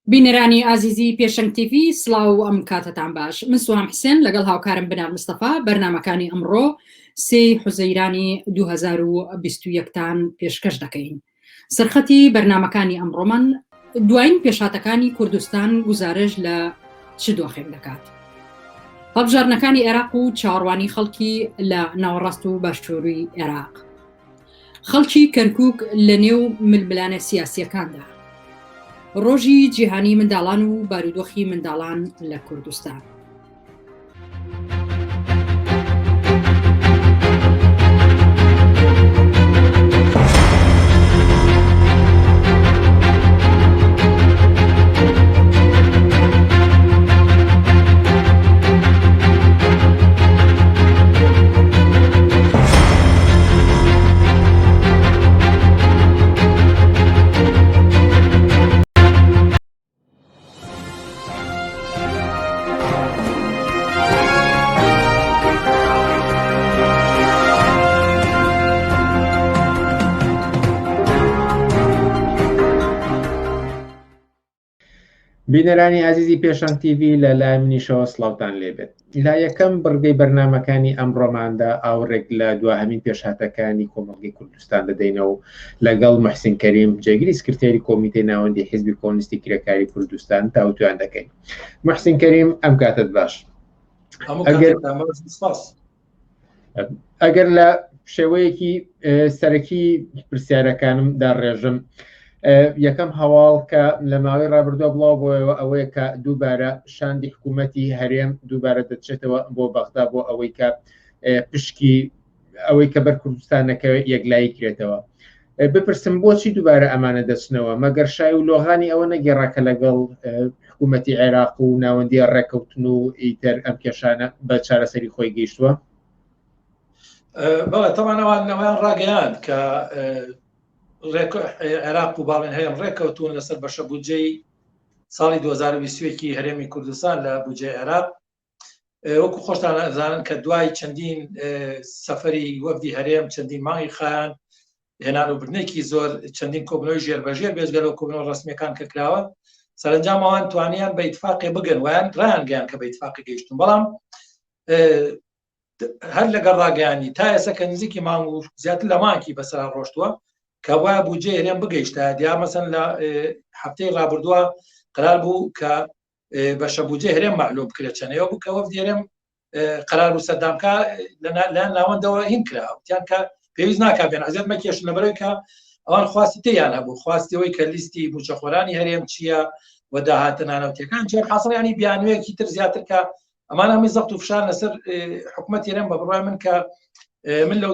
بینەرانی ئازیزی پێشەنگ TV سڵاو ئەم کاتتان باش. من سوهام حسێن لەگەڵ هاوکارم بنار مستەفا بەرنامەکانی ئەمڕۆ 3 حوزەیرانی 2021تان پێشکەش دەکەین. سەرخەتی بەرنامەکانی ئەمڕۆمان دوایین پێشاتەکانی کوردستان گزارش لە چ دۆخێک دەکات. هەڵبژارنەکانی عێراق و چاوەڕوانی خەڵکی لە ناوەڕاست و باشووری عێراق. خەڵکی کەرکووک لە نێو ململانە سیاسیەکاندا. ڕۆژی جیهانی منداڵان و بارودۆخی منداڵان لە کوردستان. بینەرانی عزیزی پێشەنگ TV لە لای منیشەوە سڵاوتان لێبێت. لا یەکەم بڕگەی بەرنامەکانی ئەمڕۆماندا ئاوڕێک لە دواهەمین پێشهاتەکانی کۆمەڵگەی کوردستان دەدەینەوە لەگەڵ محسین کەریم جێگیری سکرتێری کۆمیتەی ناوەندی حیزبی کۆمونیستی کرێکاری کوردستان تاوتویان دەکەین. محسین کەریم ئەم کاتت باش. ئەگەر لە شێوەیەکی سەرەکی پرسیارەکانم داڕێژم، یەکەم هەواڵ کە لە ماوەی ڕابردووە بڵاو بۆەوە ئەوەیە کە دووبارە شاندی حکوومەتی هەرێم دووبارە دەچێتەوە بۆ بەغدا بۆ ئەوەی کە پشکی ئەوەی کە بەر کوردستانەکە یەکلایی کرێتەوە. بپرسم بۆچی دووبارە ئەمانە دەچنەوە، مەگەر شای و لۆغانی ئەوە نەگەڕاکە لەگەڵ حکوومەتی عێراق و ناوەندی ڕێکەوتن و ئیتر ئەم کێشانە بە چارەسەری خۆی گەیشتووە؟ بەڵێ تەمانەوان نەوەیان ڕاگەیان کە عێراق و باڵێن هەیەم ڕێکەوتون لەسەر بەشە بودجەی ساڵی 2021 هەرێمی کوردستان لە بودجەی عێراق. وەکو خۆشتان ئەزانن کە دوای چەندین سەفەری وەفدی هەرێم چەندین مانگی خایان هێنان و برنێکی زۆر چەندین کۆبنەوەی ژێربەژێر بێژگەلەوە کۆبنەوە ڕسمیەکان کە کراوە، سەرنجام ئەوان توانیان بە ئیتفاقێ بگەن ویان ڕایانگەیان کە بە ئیتفاقی گەیشتون، بەڵام هەر لەگەڵ ڕاگەیانی تا ئێستا نزیکی مانگ و زیاتر لە مانگی بەسەر ڕۆشتووە کە وایە بودجەی هەرێم بگەیشتە. دیا مەسەن لە هەفتەی ڕابردووە قرار بوو کە بەشە بودجەی هەرێم معلوم بکرێت چەندەوە بوو کە وەفدی هەرێم قرار بوو سەردامکە لەلایەن ناوەندەوە هین کراوە، وتیان کە پێویست ناکا بێن عەزیەت مەکێشن لەبەرەوەی کە ئەوان خواستی تێیان هەبوو، خواستی ئەوەی کە لیستی بودجەخۆرانی هەرێم چییە و داهاتە نانەوتیەکان چێ حاصڵ ینی بیانوەیەکی تر زیاتر کە ئەمان هەمووی زەخت و فشار لەسەر حکوومەت هەرێم بە بڕای من کە من لە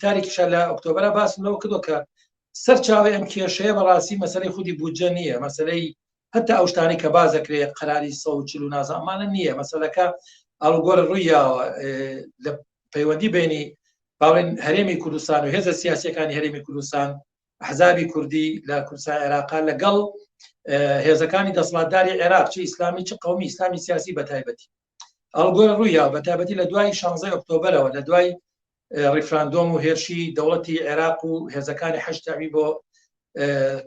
تاریکیشە لە ئۆکتۆبەرە باسم لەوە کردو کە سەرچاوی ئەم کێشەیە بەڕاستی مەسەلەی خودی بودجە نییە، مەسەلەی هەتا ئەو شتانی کە بازەکرێت قەراری 140 نازانمانە نییە، مەسەلەکە ئەڵگۆرە ڕوویاوە لە پەیوەندی بینی باڵێن هەرێمی کوردستان و هێزە سیاسیەکانی هەرێمی کوردستان، ئەحزابی کوردی لە کوردستان عێراقا لەگەڵ هێزەکانی دەسەڵاتداری عێراق چ ئیسلامی چ قەومی ئیسلامی سیاسی بەتایبەتی. ئەڵگۆرە ڕوویاوە بەتایبەتی لە دوای 16 ئۆکتۆبەرەوە لە دوای ریفراندۆم و هێرشی دەوڵەتی عێراق و هێزەکانی حەشتاوی بۆ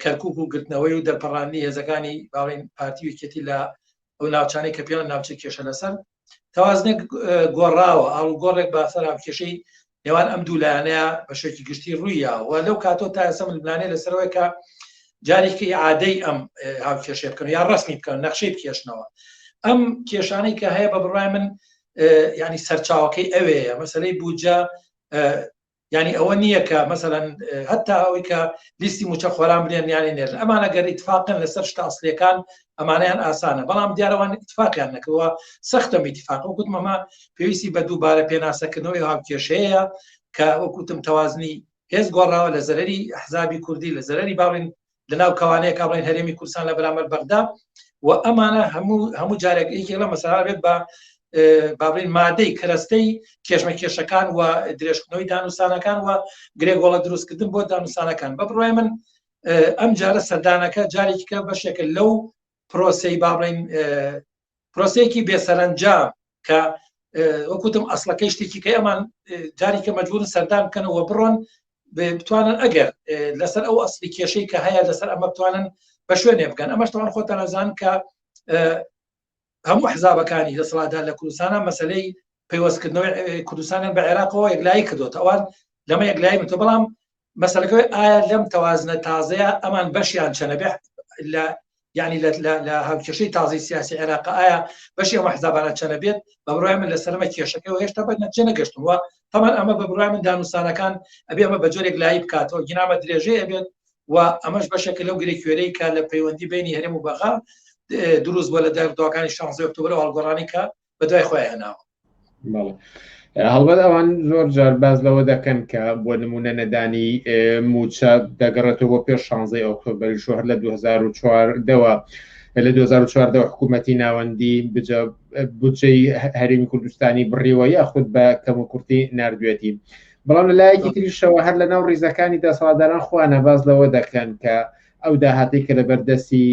کەرکووک و گرتنەوەی و دەرپەڕاندنی هێزەکانی باڵێن پارتی ویکێتی لە ئەو ناوچانەی کە پێڵە ناوچە کێشە لەسەر تەوازنێک گۆڕاوە ئاڵگۆڕێک باسەر کێشەی نێوان ئەم دوو لایەنەیە بە شێکی گشتی ڕوویاوە لەو کاتۆ تا ئێستا ململانەیە لەسەرەوەی کە جارێکی عادەی ئەم هاوکێشەیە بکەن یا ڕسمی بکەن نەخشەی بکێشنەوە. ئەم کێشانەی کە هەیە بە بڕای من ینی سەرچاوەکەی ئەوەیە مەسەلەی بودجە، ینی ئەوە نییە کە مەسەلەن هەتا ئەوەی کە لیستی موچە خۆران برێن یانی نێر ئەمانە گەر ئیتفاقن لەسەر شتە ئەسڵیەکان ئەمانەیان ئاسانە، بەڵام دیارەوان ئیتفاقیان نەکەوە سەختە ئیتفاق. وەکوتم ئەمە پێویستی بە دووبارە پێناسەکردنەوەی هاوکێشەیە کە وەکوتم تەوازنی هێز گۆڕاوە لە زەرەری ئەحزابی کوردی لە زەرەری باڵێن لەناو کەوانەیە کا بڵێن هەرێمی کوردستان لە بەرامبەر بەغدا و ئەمانە هەموو جارێک لە مەسەلا بێت بە بابرین مادەی کەرەستەی کێشمەکێشەکان و درێژکردنەوەی دانووسانەکان و گرێگۆڵە دروستکردن بۆ دانووسانەکان. بە بڕای من ئەم جارە سەردانەکە جارێکیکە بەشێکە لەو پرۆسەی بابرین پرۆسەیەکی بێسەرنجام کە وەکوتم ئەسڵەکەی شتێکی کە ئەمان جارێکە مەجبورن سەردان بکەنەوە بڕۆن بتوانن ئەگەر لەسەر ئەو ئەسلی کێشەی کە هەیە لەسەر ئەمە بتوانن بە شوێنێ بکەن ئەمەش تەوان خۆتان ئەزان کە هەموو حزابەکانی دەسەڵاتدار لە کوردستانە مەسلەی پەیوەستکردنەوەی کوردستانیان بە عێراقەوە یەکلایی کردوتە ئەوان لەمە یەکلایی متۆ بەڵام مەسەلەکەی ئایا لەم تەوازنە تازەیە ئەمان بەشیان چەنە بێ لە یعنی لە هاوکێشەی تازەی سیاسی عێراق ئایا بەشی ئەمە حزابانە چەنە بێت بە بڕای من لە سەرمە کێشەکەەوە هێشتا بە نەتیجە نەگەشتووە تەمان ئەمە بە بڕای من دانوستانەکان ئەبێ ئەمە بە جۆرێک لایی بکاتەوە گینامە درێژەیە بێت و ئەمەش بەشێکە لەو گرێ کوێرەی کە لە پەیوەندی بینی هەرێم و بەغا دروست بۆ لە دەردەوەکانی 16 ئۆکتۆبر هەڵگۆڕانی کە بە دوای خۆیان هێناوە. هەڵبەت ئەوان زۆر جار باز لەوە دەکەن کە بۆ نمونە نەدانی موچە دەگەڕێتەوە بۆ پێش 16 ئۆکتۆبەری شوهر لە 2014ەوە لە 2014 حکوومەتی ناوەندی بودجەی هەرێمی کوردستانی بڕیوە یاخود بە کەم و کورتی نردوێتی بەڵام لەلایەکی تریشەوە هەر لە ناو ڕیزەکانی دەسەڵاتداران خۆیانە باز لەوە دەکەن کە ئەو داهاتی کە لەبەردەستی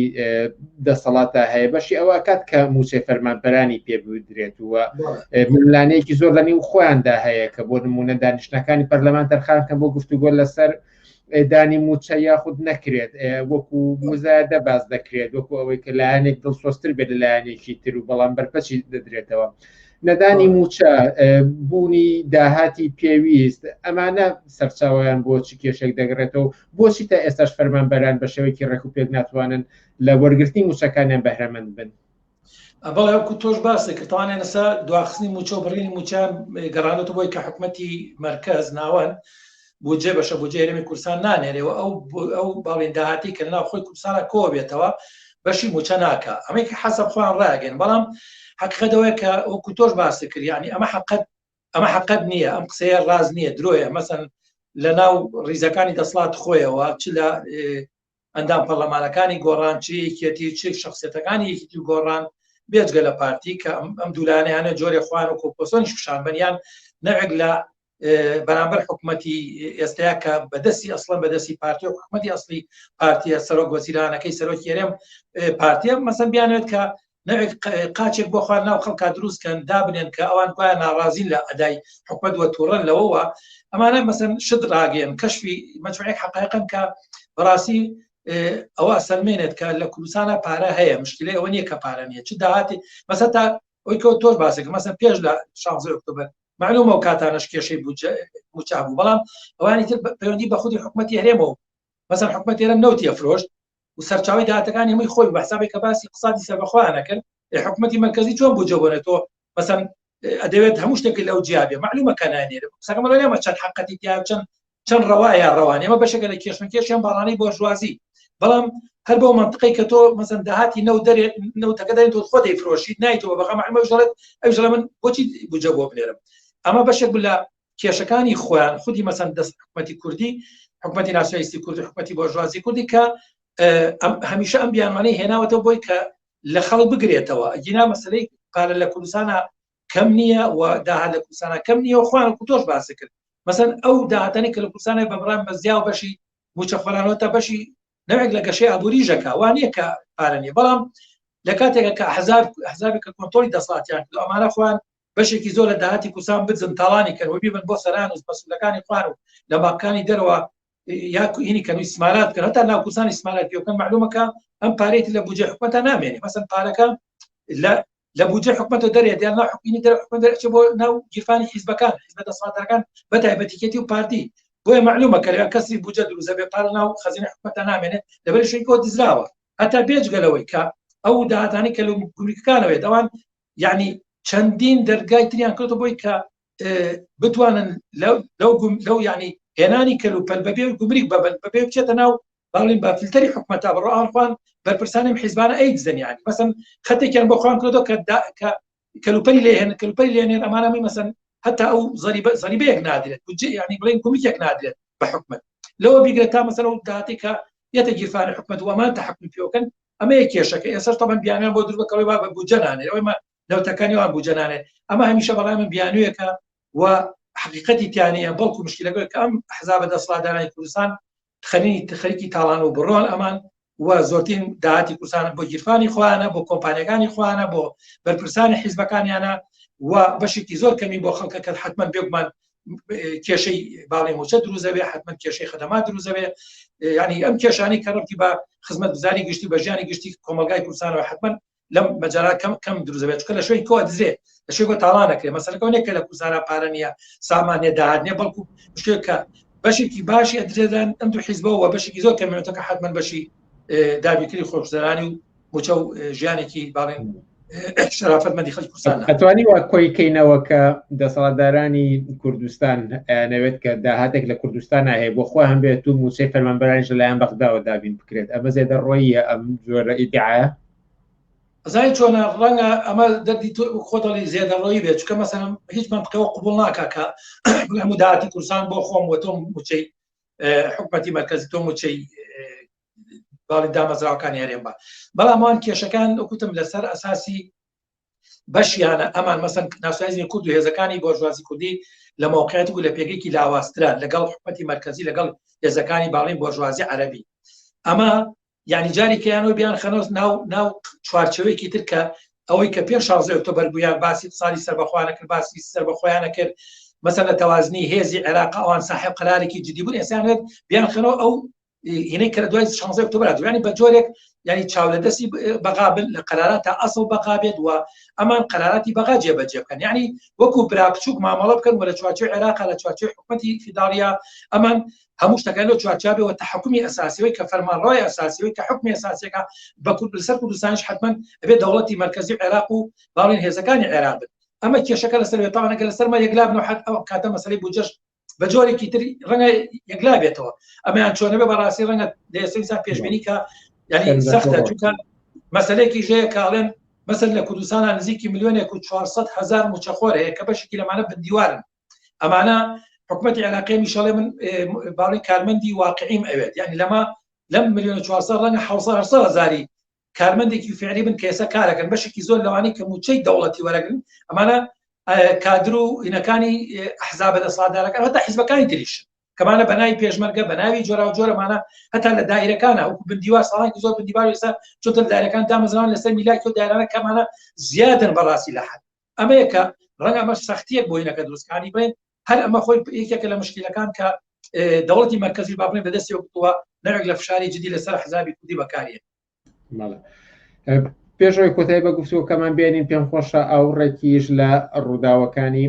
دەسەڵاتە هەیە بەشی ئەوە کات کە موچەی فەرمانبەرانی پێ بدرێت وە ملانەیەکی زۆر لەنێو خۆیاندا هەیە کە بۆ نمونە دانیشتەکانی پەرلەمان تەرخان کە بۆ گفتوگۆ لەسەر دانی موچە یاخود نەکرێت وەکو مزایدە باز دەکرێت وەکو ئەوەی کە لایەنێک دڵسۆستر بێت لە لایەنێکی تر و بەڵام بەرپەچی دەدرێتەوە نەدانی موچە بوونی داهاتی پێویست ئەمانە سەرچاویان بۆچی کێشێک دەگرێتەوە بۆچی تا ئێستاش فەرمانبەران بە شێوەیەکی ڕێک و پێک ناتوانن لە وەرگرتنی موچەکانیان بەهرەمەند بن. بەڵێ وەکو تۆش باسی کردوانێن ئێستا دواخستنی موچە و بڕینی موچیان گەڕانێتەوە بۆی کە حکوومەتی مەرکەز ناوەن بودجێ بەشە بودجێ هەرێمی کوردستان نانێرێەوە ئەو باڵین داهاتی کە ناو خۆی کوردستانە کۆ بێتەوە بەشی موچە ناکە ئەمەی کە حەسەب خۆیان ڕاگەن بەڵام حقیقەتەوەیە کە وەکو تۆش باسی کرد یعنی ئەمە حقیقەت نییە ئەم قسەیە ڕاز نییە درۆیە مەسەن لە ناو ڕیزەکانی دەسەڵات خۆیەوە چ لە ئەندام پەرلەمانەکانی گۆڕان چ یەکێتی چ شخصیەتەکانی یەکێتی گۆڕان بێجگە لە پارتی کە ئەم دوولانەیانە جۆرێ خوان و کۆپۆسۆنیش پیشان بنیان نەوێک لە بەرامبەر حکوومەتی ئێستایا کە بەدەستی ئەسڵەن بەدەستی پارتی و حکوومەتی ئەسڵی پارتیە سەرۆک وەزیرانەکەی سەرۆکی هەرێم پارتیە مەسەن بیانوێت کە نەوێک قاچێک بۆ خوان ناو خەڵکا دروستکەن دابنێن کە ئەوان گوایە ناڕازین لە ئەدای حکوومەت وە تووڕەن لەوەوە ئەمانە مەسەن شت ڕاگەن کەشفی مەجموعەیەک حقایقن کە بەڕاستی ئەوە سەلمێنێت کە لە کوردستانە پارە هەیە مشکلەی ئەوە نییە کە پارە نییە چ داهاتی مەسەن تا ئەوی کە تۆش باسێک مەسەن پێش لە 16 ئۆکتۆبەر معلومە و کاتانەش کێشەی موچە بوو بەڵام ئەوانی تر پەیوەندی بە خودی حکوومەتی هەرێمەوە مەسەن حکوومەتی هەرێم نەوتیە فرۆشت و سەرچاوی داهاتەکانی هەمووی خۆی بە حسابێک کە باسی اقتصادی سەربەخۆیان نەکرد حکوومەتی مرکزی چۆن بودجە بۆنێتەوە مەسەن ئەدەوێت هەموو شتێک لەو جیابێ معلومە کە نانێرێت سەگەمە لەمە چەند حقەتی تیا چەند ڕەوایە ڕەوانێ ئەمە بەشێکە لە کێشمەکێشیان باڵانەی بۆژوازی بەڵام هەر بۆ منطقەی کە تۆ مەسەن داهاتی نەوتەکە دەین تۆ خۆ دەیفرۆشیت نایتەوە بەغا معلومە ژەڵێت ئەوژەڵە من بۆچی بودجە بۆ بنێرم ئەمە بەشێک لە کێشەکانی خۆیان خودی مەسەن دەست حکوومەتی کوردی حکوومەتی ناسیۆنالیستی کوردی حکوومەتی بۆژوازی کوردی کە هەمیشە ئەم بیانوانەی هێناوەتەوە بۆی کە لە خەڵک بگرێتەوە گینا مەسلەی پارە لە کوردستانە کەم نییە و داهات لە کوردستانە کەم نییە و خوان کوتۆش باسی کرد مەسەن ئەو داهاتانی کە لە کوردستانە بەبڕان بەزیا و بەشی موچە خۆرانەوە تا بەشی نەوێک لە گەشەی ئابووری ژەکە وانە کە پارە نییە بەڵام لە کاتێکە کە حزابێک کە کۆنتۆلی دەسەڵاتیان کرد ئەمانە خوان بەشێکی زۆر لە داهاتی کوردستان بجن تاڵانی کەن و بیبن بۆ سەران و مەسئولەکانی خوان و لە ماپکانی دەرەوە یا هینی کەن و ئیسمالات کە هەتا ناو کوردستان ئیسمالات پێوکەن معلومەکە ئەم پارێتی لە بودجێ حکوومەتە نامێنێ مەسەن پارەکە لە بودجێ حکوومەتە دەرێت یان ناو حکومەتی حکوومەت دەرەچێت بۆ ناو گیرفانی حیزبەکان حیزبە دەسەڵاتدارەکان بە تایبەتیکێتی و پارتی بۆیە معلومە کە کەسی بودجە دروست دەبێت پارە ناو خەزینەی حکوومەتە نامێنێت لەبەر شوێنی دزراوە هەتا بێجگەلەوەی کە ئەو داهاتانی کە لە گومریکەکانەوەیت ئەوان یعنی چەندین دەرگای تریان کردو بۆی کە بتوانن لەو یعنی هێنانی کەلوپەل بەبێ گومریک بەبێ بچێتە ناو باڵین بە فیلتەری حکوومەتە بڕۆ ئاخوان بەرپرسانی حیزبانە ئەیدزن یعنی مەسەن خەتێکیان بۆ خوان کردو کە کەلوپەلی لێهێن کەلوپەلی لێنێن ئەمانەمی مەسەن هەتا ئەو زەریبەیەک نادرێت بودجێ یعنی بڵێن گومریکێک نادرێت بە حکوومەت لەوە بیگرێت تا مەسەن ئەو داهاتی کە یەتە گیرفانی حکوومەت و ئەمان تەحکوم پێوەکەن ئەمە یەک کێشەکە ئێستاش تەمەن بیانیان بۆ دروست بکەوەی با بە بودجە نانێت ئەوەی نەوتەکانی وان بودجە نانێت ئەمە هەمیشە بەڵام من بیانوویەکە و حقیقەتی تیانەیە بەڵکو مشکلەکە کە ئەم حزابە دەسەڵاتدارانی کوردستان خەریکی تاڵان و بڕۆن ئەمان و زۆرترین داهاتی کوردستان بۆ گیرفانی خۆیانە بۆ کۆمپانیەکانی خۆیانە بۆ بەرپرسانی حیزبەکانیانە و بەشێکی زۆر کەمی بۆ خەڵکە کە حتمما بێگومان کێشەی باڵی موچە دروست دەبێ حتمما کێشەی خەدەمات دروست دەبێ ینی ئەم کێشانی کە ڕەتی بە خزمەت گوزاری گشتی بە ژیانی گشتی کۆمەلگای کوردستانەوە حتمما لەم مەجارات کەم دروزەبێت چکە لە شوێی کۆ دزێ لە شوێ بۆ تاڵانەکرێ مەسەلەکەونێک کە لە کوردستانە پارە نییە سامانێ داهاتنێ بەڵکو شتێکە بەشێکی باشی ئەدرێدان ئەم دوو حیزبەوە بەشێکی زۆر کەمێتەکە حتمما بەشی دابیکردی خۆشزەرانی و موچە و ژیانێکی باڵێن شرافەتمەندی خەڵکی کوردستان ئەتوانی وا کۆیکەینەوە کە دەسەڵاتدارانی کوردستان نەوێت کە داهاتێک لە کوردستان هەیە بۆ خۆ هەم بێت و موچەی فەرمانبەرانیش لەلایەن بەغداوە دابین بکرێت ئەمە زێدەڕۆییە ئەم جۆرە ئیدعایە زای چۆنە ڕەنگە ئەمە دەردی خۆتەڵی زێدەڕۆیی بێت چکە مەسەلەن هیچ منطقەوە قبول ناکا کە هەموو داهاتی کوردستان بۆ خۆم وە تۆم موچەی حکومەتی مەرکەزی تۆ موچەی باڵی دامەزراوەکانی هەرێم بە بەڵام ئەوان کێشەکان وەکوتم لەسەر ئەساسی بەشیانە ئەمان مەسەن ناسوایزمی کورد و هێزەکانی بۆژوازی کوردی لە موقعیت و لە پێگەیەکی لاواستران لەگەڵ حکومەتی مەرکەزی لەگەڵ هێزەکانی باڵین بۆژوازی عەرەبی ئەمە یعنی جاری کەیانەوە بیان خەنۆز ناو چوارچەوەیەکی تر کە ئەوەی کە پێش 16 ئۆکتۆبەر بوویان باسی ساڵی سەربەخۆیانە کرد باسی سەربەخۆیانە کرد مەسەن لە تەوازنی هێزی عێراق ئەوان صاحب قەرارێکی جدی بوون ئێستا بیان خەنەوە ئەو هینەی کە دوای 16 ئۆکتۆبەر دوانی بە جۆرێک ینی چاولەدەستی بەغابن لە قەرارات تا ئەسڵ بەغا بێت وە ئەمان قەراراتی بەغا جێبەجێ بکەن یعنی وەکو براکچووک مامەڵە بکەن وە لە چوارچێوەی عێراقا لە چوارچێوەی حکومەتی فیداڵیا ئەمان هەموو شتەکان لە چوارچابێەوە تەحکومی ئەساسیەوەی کە فەرمانڕۆی ئەساسیەوەی کە حکمی ئەساسیەکە بە لەسەر کوردستانیش حتمما ئەبێت دەوڵەتی مەرکەزی عێراق و باڵین هێزەکانی عێراق بن ئەمە کێشەکە لەسەر بێتاوانەکە لەسەرمە یەکلابن و ئەو کاتە مەسەلەی بودجەش بە جۆرێکی تر ڕەنگە یەکلا بێتەوە ئەمەیان چۆنەبێ بەڕاستی ڕەنگە دەیەسەویسان پێشبینی کە یعنی سەختە چونکە مەسەلەیەکی ژەیە کە ئەڵێن مەسەل لە کوردستانە نزیکی 1,400,000 موچەخۆر هەیە کە بەشێکی لەمانە بندیوارن ئەمانە حکومەتی عێراقی میشەڵێ من باڵی کارمەندی واقعیم ئەوێت یعنی لەم 1,400,000 ڕەنگە 700,000 کارمەندێکی فعلی بن کە ئێستا کارەکەن بەشێکی زۆر لەوانەی کە موچەی دەوڵەتی وەرەگرن ئەمانە کادر و هینەکانی ئەحزاب دەسەڵاتدارەکان هەتا حیزبەکانی تریش کەمانە بەناوی پێشمەرگە بەناوی جۆرا و جۆرەمانە هەتا لە دایرەکانە وەکو بندیوار ساڵانێکی زۆر بندیوار ئێستا چۆتە دایرەکان دامەزراون لەسەر میلاکی و دایرانە کەمانە زیادن بەڕاستی لە حەد ئەمە یەکە ڕەنگە ئەمە سەختیەک بۆ هینەکە دروستکانی بڵێن هەر ئەمە خۆی یەکێکە لە مشکلەکان کە دەوڵەتی مەرکەزی با بڵێن بەدەستی وەکووە نەوێک لە فشاری جدی لەسەر حزابی کوردی بەکارێن پێشەوەی کۆتایی بە گفتووەکەمان بێنین پێم خۆشە ئەوڕێکیش لە ڕووداوەکانی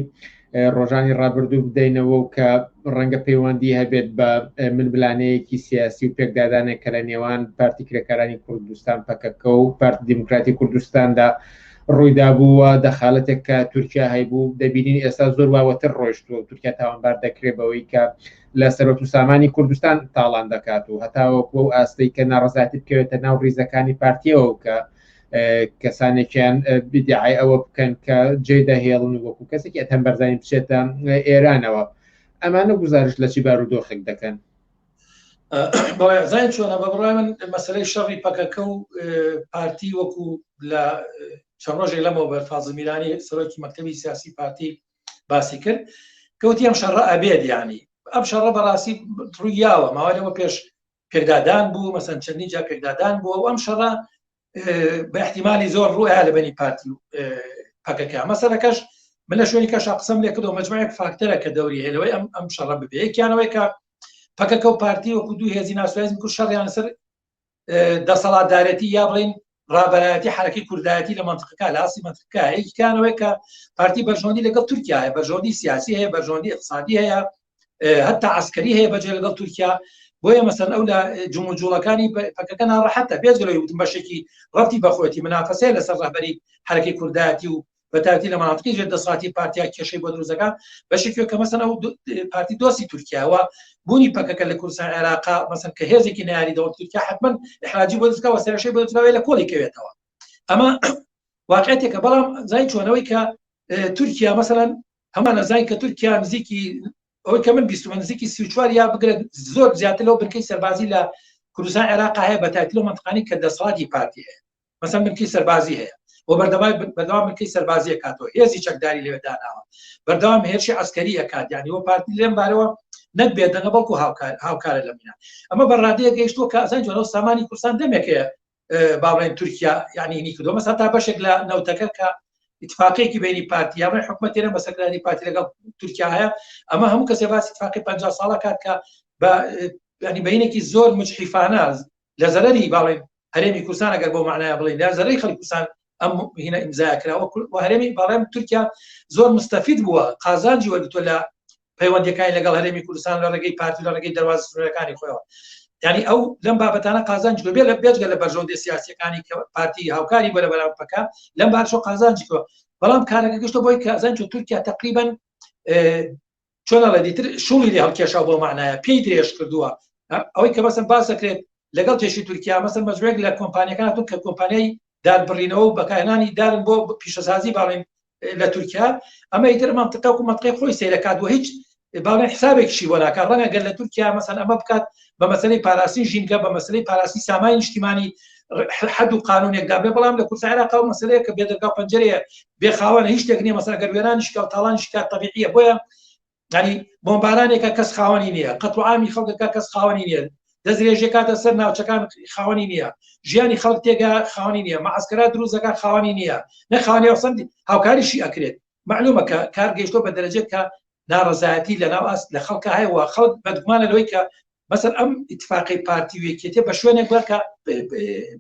ڕۆژانی ڕابردوو بدەینەوە و کە ڕەنگە پەیوەندی هەبێت بە منبلانەیەکی سیاسی و پێکدادانێک کە لە نێوان پارتی کرێکارانی کوردستان پەکەکە و پارتی دیموکراتی کوردستاندا ڕوویدا بووە دەخالەتێک کە تورکیا هەیبوو دەبینین ئێستا زۆر واوەتر ڕۆیشتووە تورکیا تاوانبار دەکرێت بەوەی کە لە سەرۆت و سامانی کوردستان تاڵان دەکات و هەتاوەکو و ئاستەی کە ناڕزاتی بکەوێتە ناو ڕیزەکانی پارتیەوە کە کەسانێکیان بیدعای ئەوە بکەن کە جێ دەهێڵن وەکو کەسێکی ئەتەم بەرزانی بچێتە ئێرانەوە ئەمانە گزارش لە چی بارودۆخێک دەکەن زای چۆنە بە بڕای من مەسلەی شەڕی پەکەکە و پارتی وەکو لە چەند ڕۆژێک لەمەوە بەرفازڵ میرانی سەرۆکی مەکتەبی سیاسی پارتی باسی کرد کەوتی ئەم شەڕە ئەبێت ینی ئەم شەڕە بەڕاستی ڕوویاوە ماوەیەوە پێش پێکدادان بوو مەسەن چەندی جا پێکدادان بووە و ئەم شەڕە بە احتیمالی زۆر ڕووە لە بەنی پارتی پەکەکە مەسەلەکەش من لە شوێنی کەشا قسەم لێ کردەوە مەجموعەیەک فاکتەرە کە دەوری هێلەوەی ئەم شەڕە ببێ یەکیانەوەی کە پەکەکە و پارتی وەکو دوو هێزی ناسوایزم کرد شەڕیان لەسەر دەسەڵاتدارەتی یا بڵین ڕابەرایەتی حرەکەی کوردایەتی لە منطقەکە لە ئاسی منطقەکە یەکیانەوەی کە پارتی بەرژەوەندی لەگەڵ تورکیا هەیە بەرژەوەندی سیاسی هەیە بەرژەوەندی اقتصادی هەیە هەتا عسکەری هەیە بەجێ لەگەڵ تورکیا بۆیە مەسەن ئەو لە جوڵەکانی پەکەکە ناڕەحەتە بێجگەلەوەی وتم بەشێکی ڕەتی بەخۆەتی منافەسەیە لەسەر ڕەهبەری حرەکەی کوردایەتی و بەتابەتی لە مناطقی ژێردەسەڵاتی پارتیا کێشەی بۆ دروستەکە بەشێکی کە مەسەن ئەو پارتی دۆستی تورکیاوە بوونی پەکەکە لە کوردستان عێراقا مەسەن کە هێزێکی نەیاری دەوڵەتی تورکیا حتمەن احراجی بۆ دروستکەوە سەرشەی بۆ دروستکەوە لە کۆڵی کەوێتەوە ئەمە واقعیتێکە بەڵام زای چۆنەوەی کە تورکیا مەسەن هەمان ئەزای کە تورکیا نزیکی ئەوەی کە من بیستمە نزیکی 34 یا بگرێت زۆر زیاتر لەو بنکەی سەربازی لە کوردستان عێراق هەیە بەتایبەتی لەو منطقانی کە دەسەڵاتی پارتی هەیە مەسەن بنکەی سەربازی هەیە و بەردەوام بنکەی سەربازی ئەکاتەوە هێزی چەکداری لێوێ داناوە بەردەوام هێرشی عسکەری ئەکات یعنی وە پارتی لێم بارەوە نەک بێدەنگە بەڵکو هاوکارە لە مینا ئەمە بەڕادەیە گەیشتووە کە ئەزان جوانەوە سامانی کوردستان دەمێکەیە باڵێن تورکیا یعنی نی کردووە مەسا تا بەشێک لە نەوتەکە کە اتفاقێکی بینی پارتی یا حکومەتێنە بە سەکرانی پارتی لەگەڵ تورکیا هەیە ئەمە هەموو کەسێ باسی اتفاقی 50 ساڵە کات کە بە ینی بەینێکی زۆر مجحیفانە لە زەرەری باڵێن هەرێمی کوردستان ئەگەر بۆ معنایە بڵێن لە زەرەری خەڵکی کوردستان ئەم هینە ئیمزای کراوە و هەرێمی باڵێم تورکیا زۆر مستەفید بووە قازانجی وەرگتووە لە پەیوەندیەکانی لەگەڵ هەرێمی کوردستان لە ڕێگەی پارتی لە ڕێگەی دەواز سنوورەکانی خۆیەوە ینی ئەو لەم بابەتانە قازانجی بێ لە بێجگە لە بەرژەوەندی سیاسیەکانی پارتی هاوکاری بۆ لە بەراوردەکە لەم بارشۆ قازانجی کردووە بەڵام کارەکە گەشتە بۆی قازانج و تورکیا تقریبا چۆنەڵە دیتر شوڵی لێ هەڵکێشا بۆ معنایە پێی درێژ کردووە ئەوەی کە مەسەن باس دەکرێت لەگەڵ تێشی تورکیا مەسەن مەجموعێک لە کۆمپانیەکان هاتوون کە کۆمپانیای دادبڕینەوە و بەکارهێنانی دارن بۆ پیشەسازی باڵێن لە تورکیا ئەمە ئیتر مەنتقە و منتقەی خۆی سەیرە کات و هیچ باڵێن حسابێکیشی بۆ ناکات ڕەنگە گەر لە تورکیا مەسەن ئەمە بکات بە مەسەلەی پاراسی ژینگە بە مەسەلەی پاراسی سامانی نیشتیمانی حد و قانونێکدا بێ بەڵام لە کورسە عێراقا و مەسەلەیە کە بێدەرگا و پەنجەرەیە بێخاوەنە هیچ شتێک نییە مەسەلا گەر وێرانیش کە و تاڵانیش کات تەبیعیە بۆیە ینی بۆمبارانێکە کەس خاوەنی نییە قەت و عامی خەڵکەکە کەس خاوەنی نییە دەستدرێژی کاتە سەر ناوچەکان خاوەنی نییە ژیانی خەڵک تێگا خاوەنی نییە مەعسکرات دروستەکە خاوەنی نییە نەخاوەنی وەسەند هاوکاریشی ئەکرێت معلومە کە کار گەیشتۆ بە دەرەجێت کە ناڕەزایەتی لە ناو ئەست لە خەڵکە هەیەوە خەڵک بەدگومانە لەوەی کە مەسەر ئەم ئیتفاقی پارتی وێکێتێ بە شوێنێک بەرکە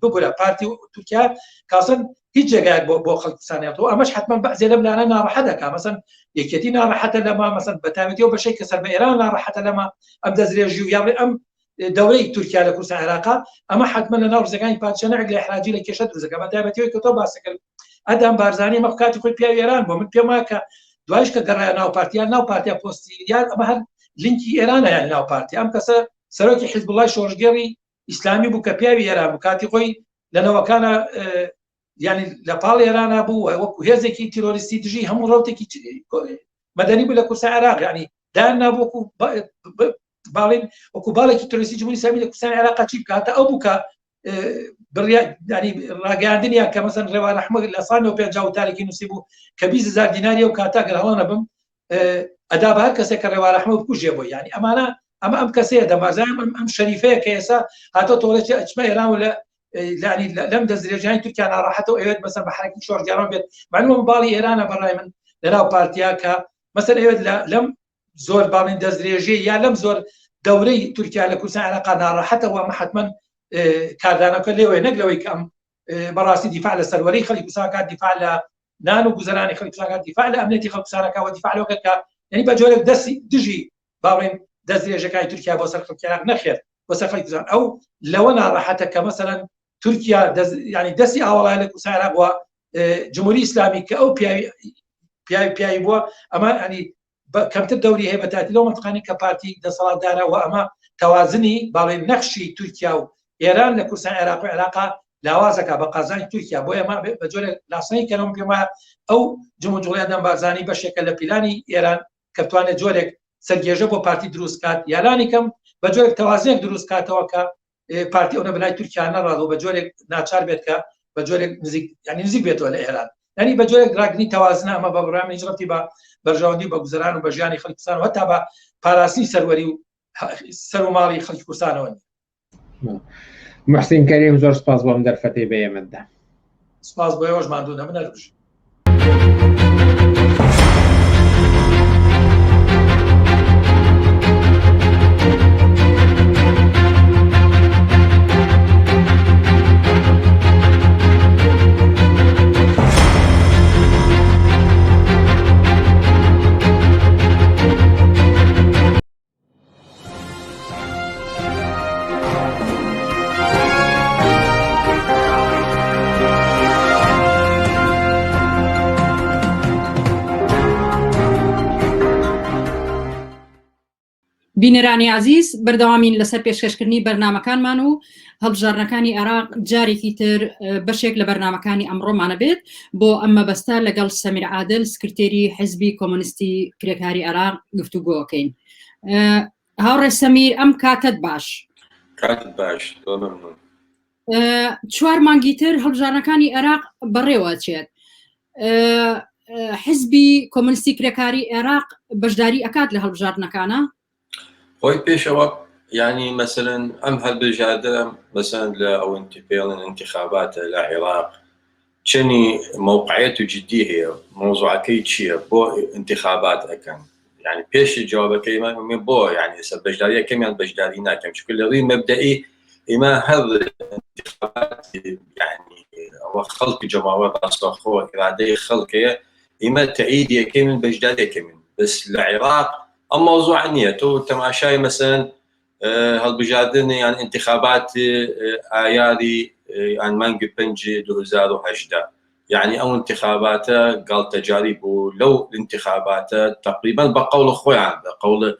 بگورە پارتی تورکیا کاسن هیچ جێگایەک بۆ خەڵکستانیاتەوە ئەمەش حتمما بەعزێ لەم لانە ناڕەحەت دەکا مەسەن یەکێتی ناڕەحەتە لەما مەسەن بەتابەتیەوە بەشەی کە سەر بە ئێران ناڕەحەتە لەما ئەم دەستدرێژی و یاڵێ ئەم دەورەی تورکیا لە کوردستان عێراقا ئەمە حتمما لە ناو ڕزگەکانی پادشا نەعک لە ئیحراجی لە کێشە دروستەکە بەتابەتیەوەی کە تۆ باس کرد ئەدام بارزانی مە کاتی خۆی پیاوی ئێران بۆ من پێم وایە کە دوایش کە گەڕایە ناو پارتیان ناو پارتیا پۆستیان ئەمە هەر لینکی ئێرانە یان ناو پارتی ئەم کەسە سەرۆکی حیزب الله شۆڕژگەڕی ئیسلامی بوو کە پیاوی ئێران بوو کاتی خۆی لە نەوەکانە ینی لە پاڵ ئێرانە بوو وەکو هێزێکی تیرۆریستی دژی هەموو ڕەوتێکی مەدەنی بوو لە کورسە عێراق ینی دایان نابوو باڵێن وەکو باڵێکی تۆریستی جمهوری ئیسلامی لە کوردستان عێراق چی بکاتە ئەو بوو کە ڕاگەاندنیان کە مەسەن ڕێوان ئەحمەد لە سانەوە 50 تارێکی نووسی بوو کە 20,000 دیناری و کاتا گەر هەڵە نەبم ئەدا بە هەر کەسێک کە ڕێوان ئەحمەد بکوژێ بۆ ینی ئەمانە ئەمە ئەم کەسەیە دەمازایم ئەم شەریفەیە کە ئێستا هاتۆ تۆڵێکی ئەچمە ئێران و لەم دەستدرێژیانی تورکیا ناڕەحەتەوە ئەوێت مەسەن بە حرەکی شۆڕگەڕان بێت معلومە باڵی ئێرانە بەڕای من لەناو پارتیا کە مەسەن ئەوێت لەم زۆر باڵین دەستدرێژی یا لەم زۆر دەورەی تورکیا لە کوردستان عێراق ناڕەحەتەوە ئەمە حتمما کاردانەکە لێوەیە نەک لەوەی کە ئەم بەڕاستی دیفاع لە سەروەری خەڵکی کوردستان کات دیفاع لە نان و گوزەرانی خەڵکی کوردستان کات دیفاع لە ئەمنیەتی خەڵکی کوردستانەکە و دیفاع لەوە کە یعنی بە جۆرێک دەستی دژی باڵێن دەستدرێژەکانی تورکیا بۆ سەر خەڵکی عێراق نەخێت بۆ سەر خەڵکی کوردستان ئەو لەوە ناڕەحەتە کە مەسەلەن تورکیا ینی دەستی ئاوەڵای لە کوردستان عێراق وە جمهوری ئیسلامی کە ئەو پیاوی بووە ئەمە ینی کەمتر دەوری هەیە بەتاتی لەو منتقانی کە پارتی دەسەڵاتدارە و ئەمە تەوازنی باڵێن نەخشی تورکیا و ئێران لە کوردستان عێراق و عێراقا لاوازەکە بە قازانی تورکیا بۆ ئێمە بە جۆرە لاسنەی کەنەوە پێم وایە ئەو جمهوریەت دەمبارزانی بەشێکە لە پیلانی ئێران کە بتوانێت جۆرێک سەرگێژە بۆ پارتی دروست کات یالانی کەم بە جۆرێک تەوازنێک دروست کاتەوە کە پارتی ئەوە بەلای تورکیا نەڕات و بە جۆرێک ناچار بێت کە بە جۆرێک نزیک بێتەوە لە ئێران ینی بە جۆرێک ڕاگنی تەوازنە ئەمە بە بڕامە هیجرەتی بە بەرژەوەندی بە گوزەران و بە ژیانی خەڵکی کوردستان و هەتا بە پاراستنی سەروەری و سەر و ماڵی خەڵکی کوردستانەوە محسین کەریم زۆر سپاس بۆم دەرفەتەی بە ئێمەدا سپاس بۆ ئێوەش ماندوو نەبن هەرگیز بینەرانی عزیز بەردەوامین لەسەر پێشکەشکردنی بەرنامەکانمان و هەڵبژارنەکانی عێراق جارێکی تر بەشێک لە بەرنامەکانی ئەمڕۆمانە بێت بۆ ئەمە بەستە لەگەڵ سەمیر عادل سکرتێری حیزبی کۆمۆنیستی کرێکاری عێراق گفتوگۆکەین. هاوڕێ سەمیر ئەم کاتت باش. کاتت باش. چوار مانگی تر هەڵبژارنەکانی عێراق بەڕێوە چێت. حیزبی کۆمۆنیستی کرێکاری عێراق بەشداری ئەکات لە هەڵبژارنەکانە؟ خۆی پێشەوە ینی مەسەلەن ئەم هەڵبژاردە مەسەن لە ئەوەنتی پێڵن انتخاباتە لە عێراق چەنی موقعیت و جدی هەیە مۆزوعەکەی چییە بۆ انتخابات ئەەکەن يعني بيش جوابك من بو يعني بجداريه كمان بجدارينا كم شكل ري مبدئي إما هذا انتخابات يعني وخلق جماعات أصلاً إرادة خلقية إما تأييدية كمن بجدادية كمن بس العراق أما موضوع نيته تماشاي مثلا هالبجادين يعني انتخابات آياري يعني مانجو بنجي 2008 يعني أو انتخابات قال تجارب لو الانتخابات تقريبا بقول أخويا بقول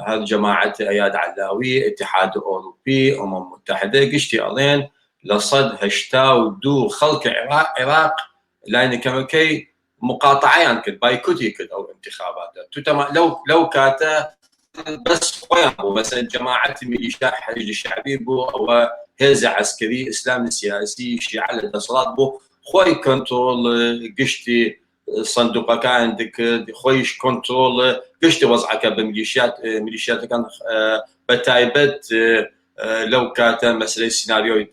هذه جماعة أياد علاوي اتحاد أوروبي متحدة قشتي ألين لصد هشتاو دو خلق عراق لأن كمكي مقاطعة يعني كد بايكوتي كد أو انتخابات لو كاتا بس خويا مثلا جماعة ميليشيا حشد الشعبي بو أو هزة عسكري إسلام سياسي شيعة الاتصالات بو خوي كنترول قشتي صندوق كان عندك خويش كنترول قشتي وضعك بميليشيات كان بتايبت لو كانت مسألة سيناريو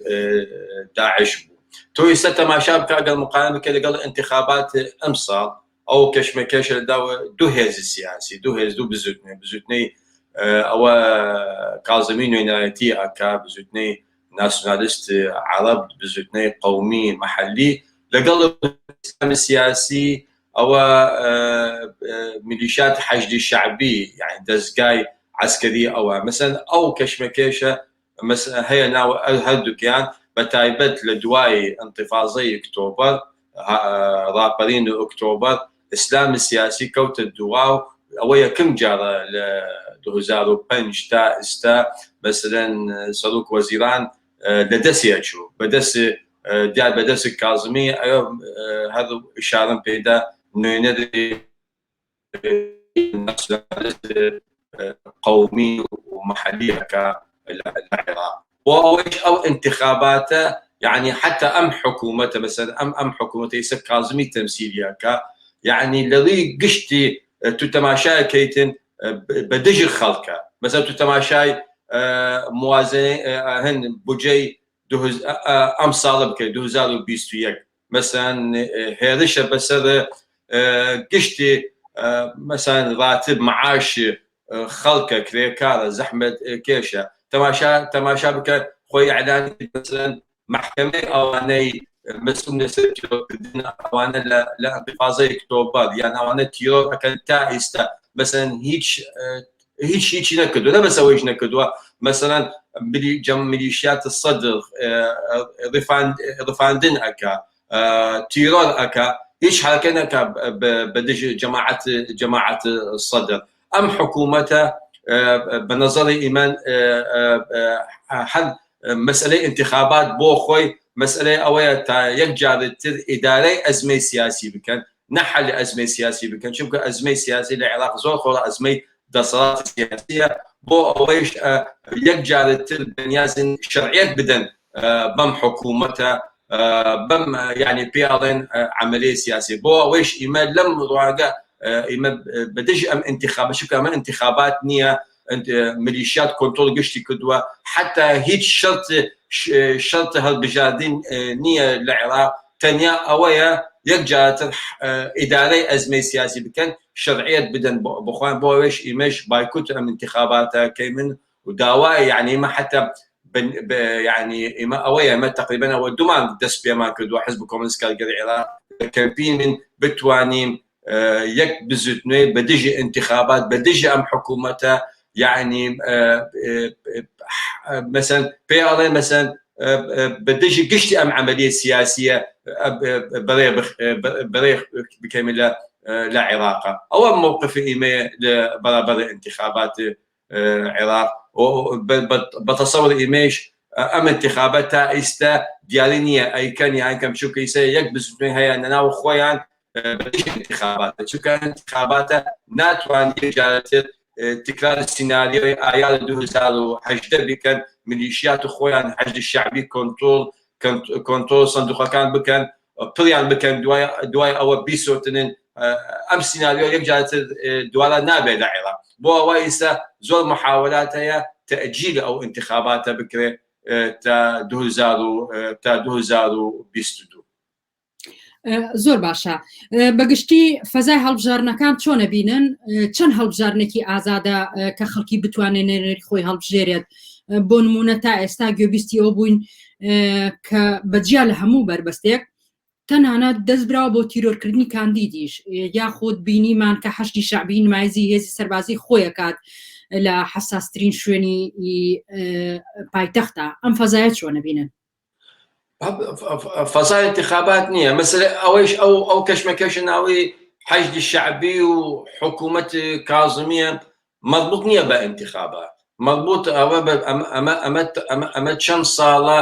داعش بو تو يستا ما شاب كاقل مقارنة كده قال انتخابات أمصار او كشمكش دو هيز السياسي دو بزوتني او كاظمين وينايتي اكا بزوتني ناسيوناليست عرب بزوتني قومي محلي لقلب الاسلام السياسي او ميليشيات حشد الشعبي يعني دزقاي عسكري او مثلا او كشمكشه مثلا هي ناو هالدكيان بتايبت لدواي انتفاضي اكتوبر رابرين اكتوبر اسلام السياسي كوت الدواو اويا كم جاره ل 2005 تا استا مثلا صاروك وزيران لدسياتشو بدس ديال بدس الكاظمي هذا اشاره بيدا ندري قومي ومحليه كالعراق او انتخاباته يعني حتى ام حكومته مثلا ام حكومته يسك كاظمي تمثيليه يعني الذي قشتي تتماشاي كيتن بدج خلقه مثلا تتماشاي موازنه هن بوجي دوز ام صالب كي 2021 مثلا هذش بس قشتي مثلا راتب معاش خلقه كريكاره زحمه كيشه تماشا بك خوي اعلان مثلا محكمه او اني مسؤول نسيت وانا لا انتفاضي اكتوبر يعني وانا تيور كان تايستا مثلا هيك نكدوا لا بسويش نكدوا مثلا ميليشيات الصدر رفاندن اكا تيرور اكا هيك حركنا اكا بدج جماعه الصدر ام حكومته بنظري ايمان حل مساله انتخابات بو خوي مساله اويا تا يكجار اداري ازمه سياسي بكن نحل ازمه سياسي بكن شوف ازمه سياسي العراق زور خور ازمه دصات سياسيه بو اويش يكجار بنيازن شرعيات بدن بم حكومته بم يعني بيارين عمليه سياسيه بو اويش ايمان لم رواقه ايمان بدج ام انتخابات شوف كمان انتخابات نيه ميليشيات كنترول قشتي كدوه حتى هيك شرط هالبجادين نيه العراق تنيا اويا يرجع اداري ازمه سياسي بكن شرعيه بدن بخوان بويش ايمش بايكوت من انتخابات كيمن وداواي يعني ما حتى يعني ما اويا ما تقريبا او دومان دس بما كدوا حزب الكومونست العراق كامبين من بتوانيم يك بزتني بديجي انتخابات بديجي ام حكومته يعني مثلا بيرالين مثلا بديجي قشتي ام عمليه سياسيه بريخ بكامل لا عراق او موقف ايمي برابر انتخابات العراق بتصور ايميش ام انتخابات تائستا ديالينيه اي كان يعني كم شو كيسي يكبس هي اننا وخويا بديجي انتخابات شو كان انتخابات ناتوان يجالت تكرار السيناريو ايال 2008 بكن ميليشيات خويا حشد الشعبي كنترول صندوق كان بكن بريان بكن دواي او بيسوتنين ام سيناريو يرجع دوالا نابع العراق بو وايسا زول محاولات هي تاجيل او انتخابات بكره تا 2022 زۆر باشە بەگشتی فەزای هەڵبژارنەکان چۆنە بینن چەند هەڵبژارنێکی ئازادە کە خەڵکی بتوانێت نێری خۆی هەڵبژێرێت بۆ نمونە تا ئێستا گوێبیستی ئەو بووین کە بەجیا لە هەموو بربەستێک تەنانەت دەستبراوە بۆ تیرۆرکردنی کاندیدیش یاخود بینیمان کە حەشتی شعبی نمایزی هێزی سەربازی خۆیەکات لە حساسترین شوێنی پایتەختە ئەم فەزایە چۆنە بینن فەزای انتخابات نییە مثل ئەوەیش ئەو کەشمەکەش ناوی حەشدی شعبی و حکوومەت کاظمیە مەضبوط نییە بە انتخابات مەضبوط ئەمە چەند ساڵە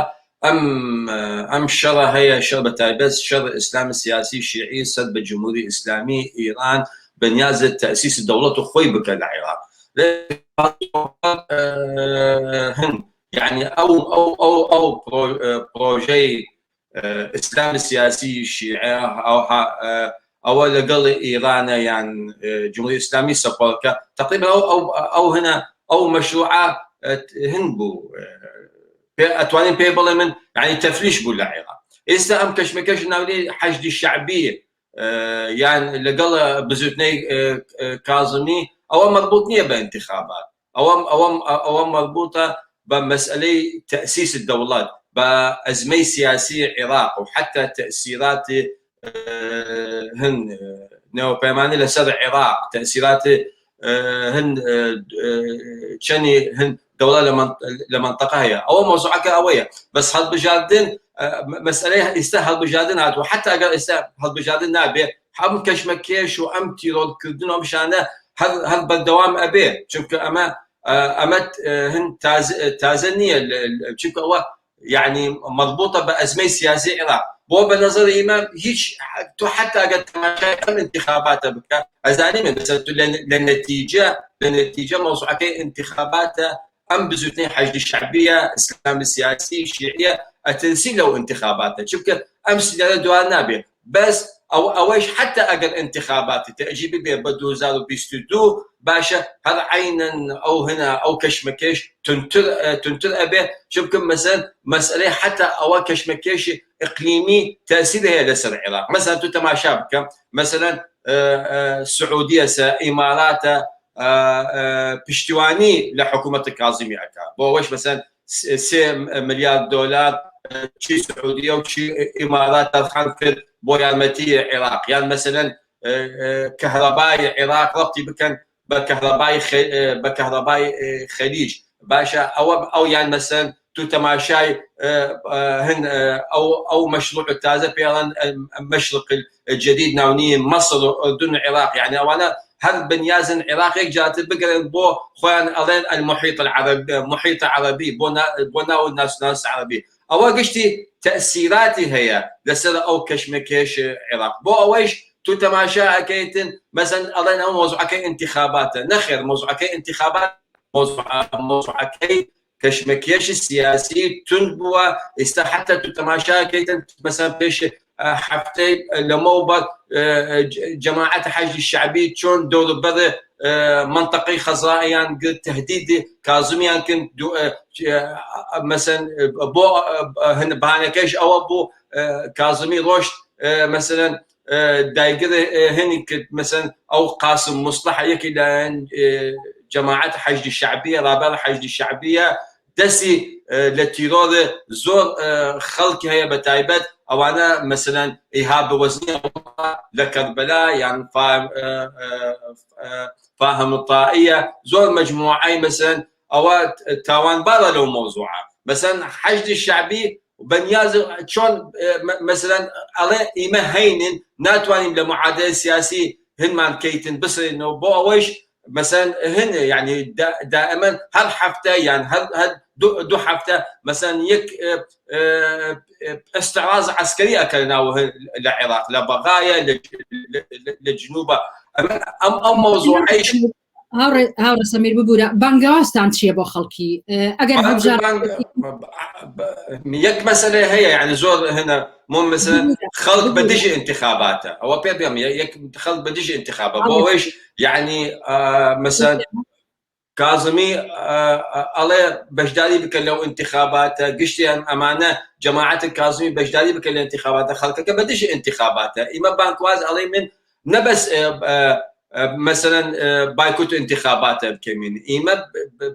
ئەم شەڕە هەیە شەڕ بەتایبەت شەڕ ئیسلام سیاسی شیعی سەد بە جمهوری ئیسلامی ئیران بەنیازە تەسیس دەوڵەت و خۆی بکە لە عێراق يعني او بروجي اسلام السياسي الشيعي او لقل ايران يعني جمهوريه اسلاميه سبوركا تقريبا او هنا او مشروعات هنبو اتوانين بيبل من يعني تفريش بو العراق اسا ام كشمكش ناولي حشد الشعبيه يعني لقل بزوتني كاظمي او مربوطنيه بانتخابات او مربوطه بمسألة تأسيس الدولات بأزمة سياسية العراق وحتى تأثيرات هن نيوبيماني لسر العراق تأثيرات هن شني هن دولة لمنطقة هي أو موضوعك أوية بس هل بجاردن مسألة يستاهل بجاردن هات وحتى أجر يستاهل بجاردن نابي هم كشمكيش وأم تيرود كردن ومشانه هل بالدوام أبيه شوف أما أمت هن تازنية بشكل هو يعني مربوطة بأزمة سياسية العراق بو بنظر إمام هيش حتى قد تماشى انتخابات بك أزاني من للنتيجة موضوع كي انتخابات أم بزوتني حشد الشعبية إسلام السياسي الشيعية التنسيق له انتخابات شوف أمس دوار نابي بس أويش حتى أقل انتخابات تأجيب بدوزار وبيستدو باشا هذا عينا أو هنا أو كشمكيش تنتر أبي شوف مثلا مسألة حتى أو كشمكيش إقليمي تأثيرها لسر العراق مثلا تتماشى مثلا السعودية إمارات بشتواني لحكومة الكاظمي أكا بوش مثلا 6 مليار دولار شي سعودية وشي إمارات تدخل بويامتي العراق يعني مثلا كهرباء العراق ربطي بكن بكهرباء خليج باشا او يعني مثلا تتماشاي هن او مشروع التازه في المشرق الجديد ناوني مصر واردن العراق يعني وانا هل بنيازن العراق جات بقرن بو خوان الين المحيط العربي محيط عربي بونا والناس عربي او قشتي تاثيراتي هي لسر او كشمكيش العراق بو اويش تتماشى كيتن مثلا الله موضوع كي انتخابات نخير موضوع كي انتخابات موضوع كي كشمكيش السياسي تنبوه حتى تتماشى كيتن مثلا بيش حفتي لموبر جماعة حج الشعبي شون دور بر منطقي خضراء يعني تهديد كاظمي يمكن مثلا بو هن بهانكيش او بو كاظمي روش مثلا دايقر هنك مثلا او قاسم مصلحه يكي لان جماعات حشد الشعبيه رابطه حشد الشعبيه دسي للتيرور زور خلق هي بتايبت او انا مثلا ايهاب وزنيه لكربلاء يعني فاهم الطائيه زور مجموعه مثلا او تاوان برا لو موضوعه مثلا حشد الشعبي وبنياز شلون مثلا على إيمه هينن ناتوانين لمعادلة سياسية هن ما كيتن بس إنه بوش مثلا هن يعني دائما هل حفتة يعني هل دو حفتة مثلا يك استعراض عسكري أكلناه للعراق لبغايا للجنوب أم موضوع عيش هاورە سەمیر ببوورە بانگەواستان چییە بۆ خەڵکی ئەگەر يك مسألة هي يعني زور هنا مو مثلا خلق بديش انتخاباته هو بيبيم يك خلق بديش انتخابات بوش يعني مثلا كاظمی ئەڵێ بەشداری بکە لەو انتخاباتە گشتیان ئەمانە جەماعەت کاظمی بەشداری بکە لە انتخاباتە خەڵکەکە بەدژ انتخاباتە ئیمە بانکواز ئەڵێ من نەبەس مثلا بایکوت انتخاباتە بکەمین ئیمە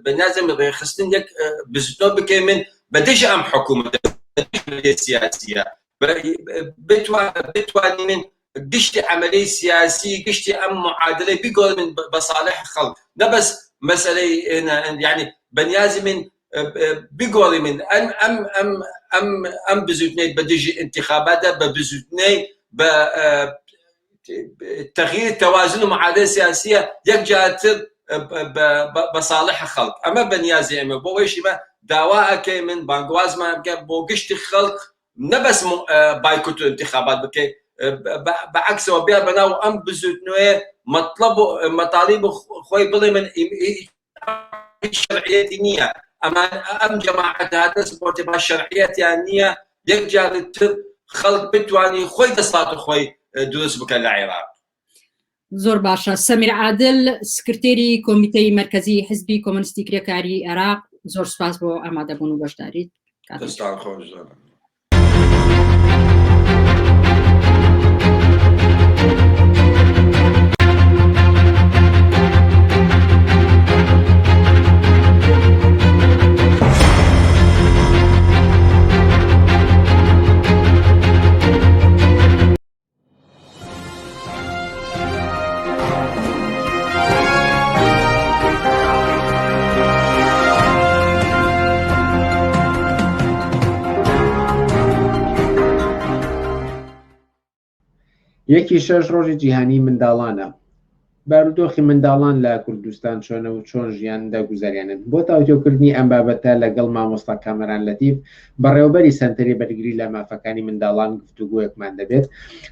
بەنازم ڕێخستن یەک بزنۆ بکەین من بەدژ ئەم حکوومەتە سیاسیە بتوانین گشتی عملی سیاسی گشتی ئەم معادلەی بیگۆڕین بە صالح خەڵک نەبەس مەسەلەی یعنی بەنیازی من بگۆڕی من ئەم بزوتنەی بە دژی انتخاباتە بە بزوتنەی بە تغییر توازن و معادلە سیاسیە یەک جارتر بە صالح خەڵک ئەمە بەنیازی ئێمە بۆ ئەوەیشی مە داوا ئەکەی من بانگوازمان بکە بۆ گشتی خەڵک نەبەس بایکوت و انتخابات بکەین بەعکسەوە بیا بەناو ئەم بزوتنەوەیە مەطالیب خۆی بڵێ من شەرعیەتی نییە ئەم جەماعەتە هاتە سپۆرتی با شەرعیەتیان نییە یەک جارتر خەڵک بتوانی خۆی دەسڵات خۆی دروست بکە لە عێراق. زۆر باشە. سەمیر عادل سکرتێری کۆمیتەی مەرکەزی حزبی کۆمۆنیستی کرێکاری عێراق زۆر سپاس بۆ ئامادەبوون و بەشداریت. دەستان خۆش. یەکی شەش ڕۆژی جیهانی منداڵانە. بارودۆخی منداڵان لە کوردستان چۆنە و چۆن ژیان دەگوزاریانن. بۆ تاوتۆکردنی ئەم بابەتە لەگەڵ مامۆستا کامەران لەتیف بەڕێوەبەری سەنتەری بەرگری لە مافەکانی منداڵان گفتوگۆیەکمان دەبێت.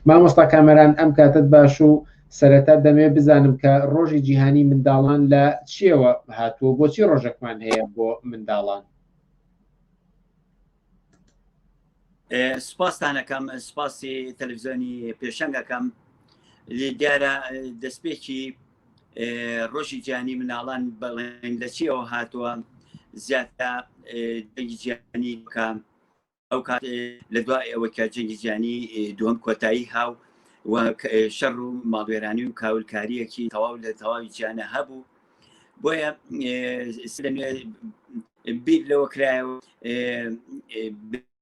مامۆستا کامەران ئەم کاتت باش و سەرەتا دەمێ بزانم کە ڕۆژی جیهانی منداڵان لە چیەوە هاتووە بۆچی ڕۆژێکمان هەیە بۆ منداڵان؟ سپاسانەکەم سپاسی تەلەڤیزیۆنی پێشەنگەکەم دیارە دەستپێکی ڕۆژی جیهانی مناڵان بەڵێن لە چیەوە هاتووە زیاتر جەنگی جیهانی کە ئەو کات لە دوای ئەوە کە جەنگی جیهانی دووەم کۆتایی هاو و شەڕ و ماڵوێرانی و کاولکاریەکی تەواو لە تەواوی جیهانە هەبوو بۆیە بیر لەوە کرایەوە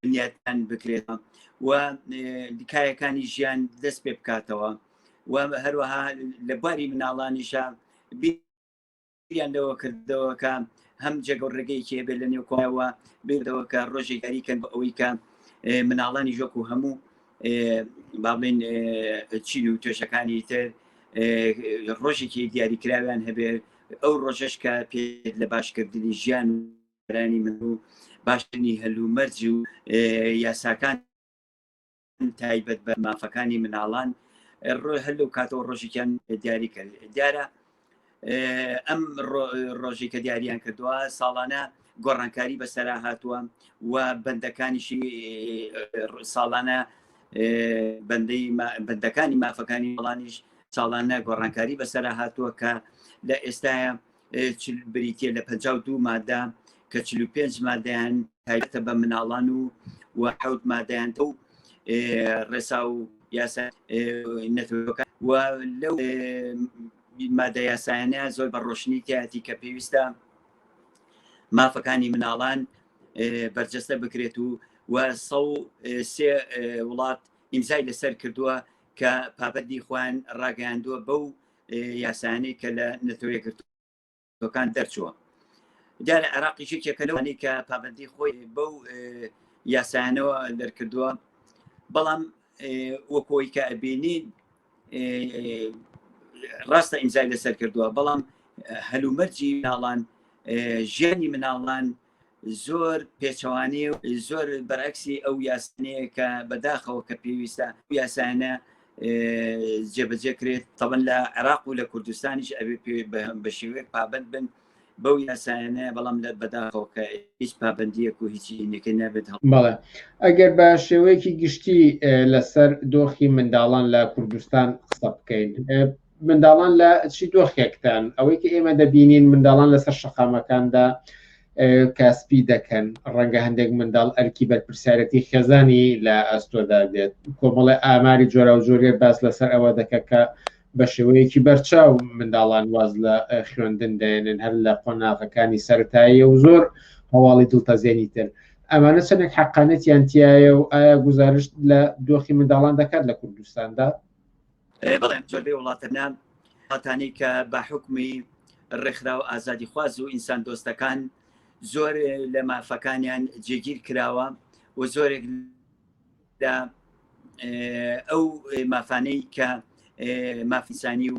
بنیاتان بکرێتەوە و کایەکانی ژیان دەست پێ بکاتەوە و هەروەها لە بواری مناڵانیشە بیریان لەوە کردەوە کە هەم جێگەڕێگەیەکی هەبێت لە نێو کۆمەوە بێتەوە کە ڕۆژێک یاریکەن بە ئەوەی کە مناڵانی ژۆک و هەموو با بڵێن چین و توێشەکانی تر ڕۆژێکی دیاریکراویان هەبێت ئەو ڕۆژەش کە پێ لە باشکردنی ژیان و رانی من و باشترینی هەلو مەرج و یاساکان تایبەت بە مافەکانی مناڵان هەلو کاتەوە ڕۆژێکیان دیاری کرد. دیارە ئەم ڕۆژی کە دیاریان کردووە ساڵانە گۆڕانکاری بەسەرا هاتووە و بەندەکانیشی ساڵانە بەندەکانی مافەکانی وڵانیش ساڵانە گۆڕانکاری بەسەرا هاتووە کە لە ئێستاە بریتە لە 52 مادە کە 45 مادەیان تایبەتە بە مناڵان و 7 مادەیان و ڕێسا و یاسا نەتەوەکە و لەو مادە یاسایانە زۆر بە ڕۆشنی تایەتی کە پێویستە مافەکانی مناڵان بەرجەستە بکرێت و 103 وڵات ئیمزای لەسەر کردووە کە پابەندی خۆیان ڕاگەیاندووە بەو یاسانەی کە لە نەتەوە یەکگرتوەکان دەرچووە. دیارە عێراقیشی کێکەلەوانی کە پابەندی خۆی بەو یاسانەوە دەرکردووە بەڵام وەکۆی کە ئەبینین ڕاستە ئیمزای لەسەر کردووە بەڵام هەلومەرجی مناڵان ژیانی مناڵان زۆر پێچەوانی و زۆر بەرعکسی ئەو یاسانەیە کە بەداخەوە کە پێویستە یاسانە جێبەجێ کرێت تەبەن لە عێراق و لە کوردستانیش ئەبێ بە شێوەیەک پابەند بن بەو یاسانە بەڵام لە بەداخەوە کە هیچ پابەندیەک و هیچی نەکەی نابێت. بەڵێ ئەگەر بە شێوەیەکی گشتی لەسەر دۆخی منداڵان لە کوردستان قسە بکەین منداڵان لە چی دۆخێکتان ئەوەی کە ئێمە دەبینین منداڵان لەسەر شەقامەکاندا کاسپی دەکەن ڕەنگە هەندێک منداڵ ئەرکی بەرپرسیارەتی خێزانی لە ئەستۆدا دێت کۆمەڵی ئاماری جۆرە و جۆرێ باس لەسەر ئەوە دەکە کە بە شێوەیەکی بەرچاو منداڵان واز لە خوێندن دێنن هەر لە قۆناغەکانی سەرەتایی و زۆر هەواڵی دڵتەزێنی تر ئەمانە چەندێک حەقانەتیان تایە و ئایا گزارش لە دۆخی منداڵان دەکات لە کوردستاندا؟ بەڵێ زۆربەی وڵاتەنان وڵاتانی کە بە حکمی ڕێکخرا و ئازادی خواز و ئینسان دۆستەکان زۆر لە مافەکانیان جێگیر کراوە و زۆرێک لە ئەو مافانەی کە مافیسانی و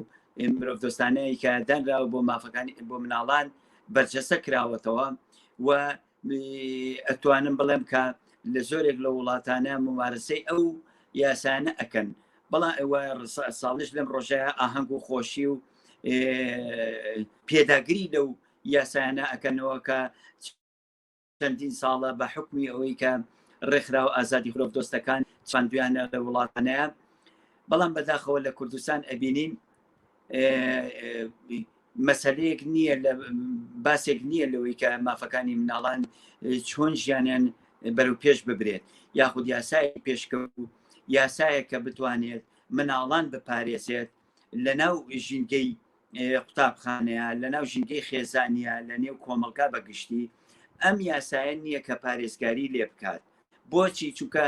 مرۆڤ دۆستانەی کە دانراوە بۆ مافەکانی بۆ مناڵان بەرجەسە کراوەتەوە و ئەتوانم بڵێم کە لە زۆرێک لە وڵاتانە ممارەسەی ئەو یاسانە ئەکەن بەڵام ساڵش لەم ڕۆژەیە ئاهەنگ و خۆشی و پێداگری لەو یاسانە ئەکەنەوە کە چەندین ساڵە بە حکمی ئەوەی کە ڕێکخرا و ئازادی مرۆڤ دۆستەکان چەندویانە لە وڵاتانەیە بەڵام بەداخەوە لە کوردستان ئەبینین مەسەلەیەک نییە لە باسێک نییە لەوەی کە مافەکانی مناڵان چۆن ژیانیان بەرەو پێش ببرێت یاخود یاسای پێشکەوت و یاسایە کە بتوانێت مناڵان بپارێزێت لە ناو ژینگەی قوتابخانەیە لە ناو ژینگەی خێزانیە لە نێو کۆمەڵگا بەگشتی ئەم یاسایە نییە کە پارێزگاری لێ بکات بۆچی چونکە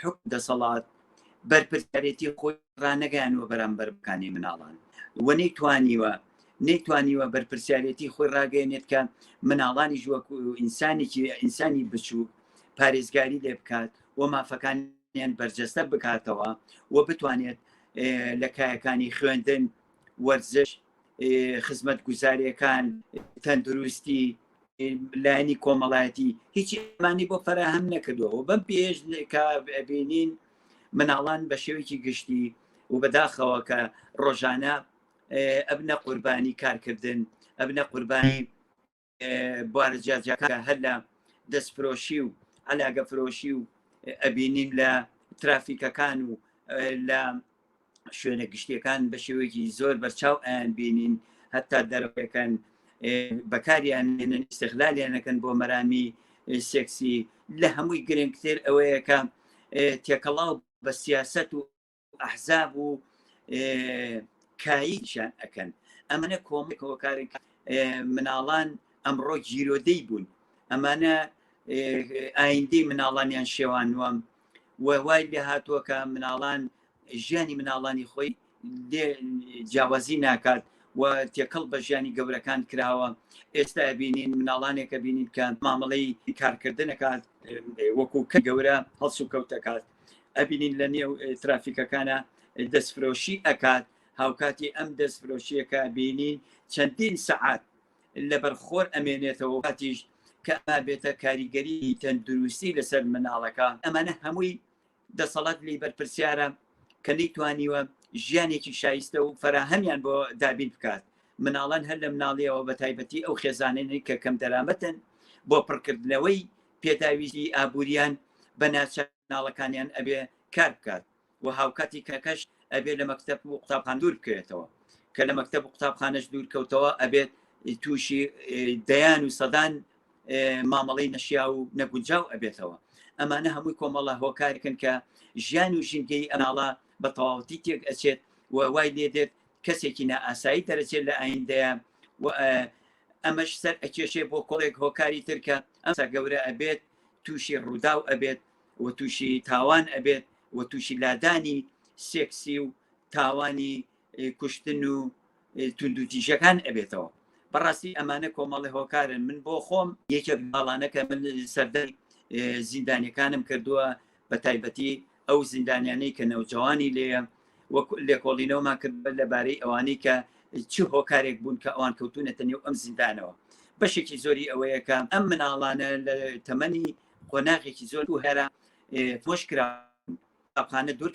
حکم دەسەڵات بەرپرسیارەتی خۆی ڕانەگەیانەوە بەرامبەر بکانی مناڵان و نەیتوانیوە بەرپرسیارەتی خۆی ڕاگەیەنێت کە مناڵانی وەکو ئینسانی بچووک پارێزگاری لێ بکات و مافەکانیان بەرجەستە بکاتەوە و بتوانێت لە کایەکانی خوێندن وەرزش خزمەت گوزاریەکان تەندروستی لایەنی کۆمەڵایەتی هیچی ئەمانی بۆ فەراهەم نەکردووە و بەم پێش کە بینین مناڵان بە شێوەیەکی گشتی و بەداخەوە کە ڕۆژانە ئەبنە قوربانی کارکردن ئەبنە قوربانی بوارە جیاجەکە هەر لە دەستفرۆشی و ئەلاگە فرۆشی و ئەبینین لە ترافیکەکان و لە شوێنە گشتیەکان بە شێوەیەکی زۆر بەرچاو ئایان بینین هەتا دەرەوەکان بەکاریان هێنن ئیستیغلالیانەکەن بۆ مەرامی سێکسی لە هەمووی گرنگتر ئەوەیە کە تێکەڵاو بە سیاسەت و ئەحزاب و کاییشان ئەکەن ئەمانە کۆمەکەوە کارێک مناڵان ئەمڕۆ گیرۆدەی بوون ئەمانە ئایندەی مناڵانیان شێوانوە و وای لێ هاتووە کە مناڵان ژیانی مناڵانی خۆی جیاوازی ناکات و تێکەڵ بە ژیانی گەورەکان کراوە ئێستا بینین مناڵانێکە بینین کە مامەڵەی کارکردنەکات وەکو کە گەورە هەڵس و کەوتەکات ئەبینین لە نێو ترافیکەکانە دەستفرۆشی ئەکات هاوکاتی ئەم دەستفرۆشیەکە بینین چەندین سەعات لە بەرخۆر ئەمێنێتەوە کاتیش کە ئەما بێتە کاریگەری تەندروستی لەسەر مناڵەکە ئەمانە هەمووی دەسەڵات لی بەرپرسیارە کە نەیتوانیوە ژیانێکی شایستە و فەراهەمیان بۆ دابین بکات مناڵان هەر لە مناڵیەوە بە تایبەتی ئەو خێزانێنی کە کەم دەرامەتن بۆ پڕکردنەوەی پێداویستی ئابوووریان بە ناچار مناڵەکانیان ئەبێ کار بکات و هاوکاتی کەکەش ئەبێ لە مەکتەب و قوتابخانە دوور بکرێتەوە کە لە مەکتەب و قوتابخانەش دوور کەوتەوە ئەبێت تووشی دەیان و سەدان مامەڵەی نەشیا و نەگونجاو ئەبێتەوە ئەمانە هەمووی کۆمەڵە هۆکارێکن کە ژیان و ژینگەی ئەناڵە بە تەواوەتی تێک ئەچێت و وای لێ دێت کەسێکی نائاسایی دەرەچێت لە ئایندەیە و ئەمەش سەر ئەکێشێ بۆ کۆڵێک هۆکاری ترکە ئەمسا گەورە ئەبێت تووشی ڕووداو ئەبێت و تووشی تاوان ئەبێت و تووشی لادانی سێکسی و تاوانی کوشتن و توندوتیژەکان ئەبێتەوە بەڕاستی ئەمانە کۆمەڵی هۆکارن من بۆ خۆم یەکێک باڵانەکە من سەردەی زیندانیەکانم کردووە بە تایبەتی ئەو زیندانیانەی کە نەوجوانی لێە لێکۆڵینەوەمان کرد لەبارەی ئەوانەی کە چی هۆکارێک بوون کە ئەوان کەوتونەتە نێو ئەم زیندانەوە بەشێکی زۆری ئەوەیە کە ئەم مناڵانە لە تەمەنی قۆناغێکی زۆر و هێرا فۆشکرا قوتابخانە دوور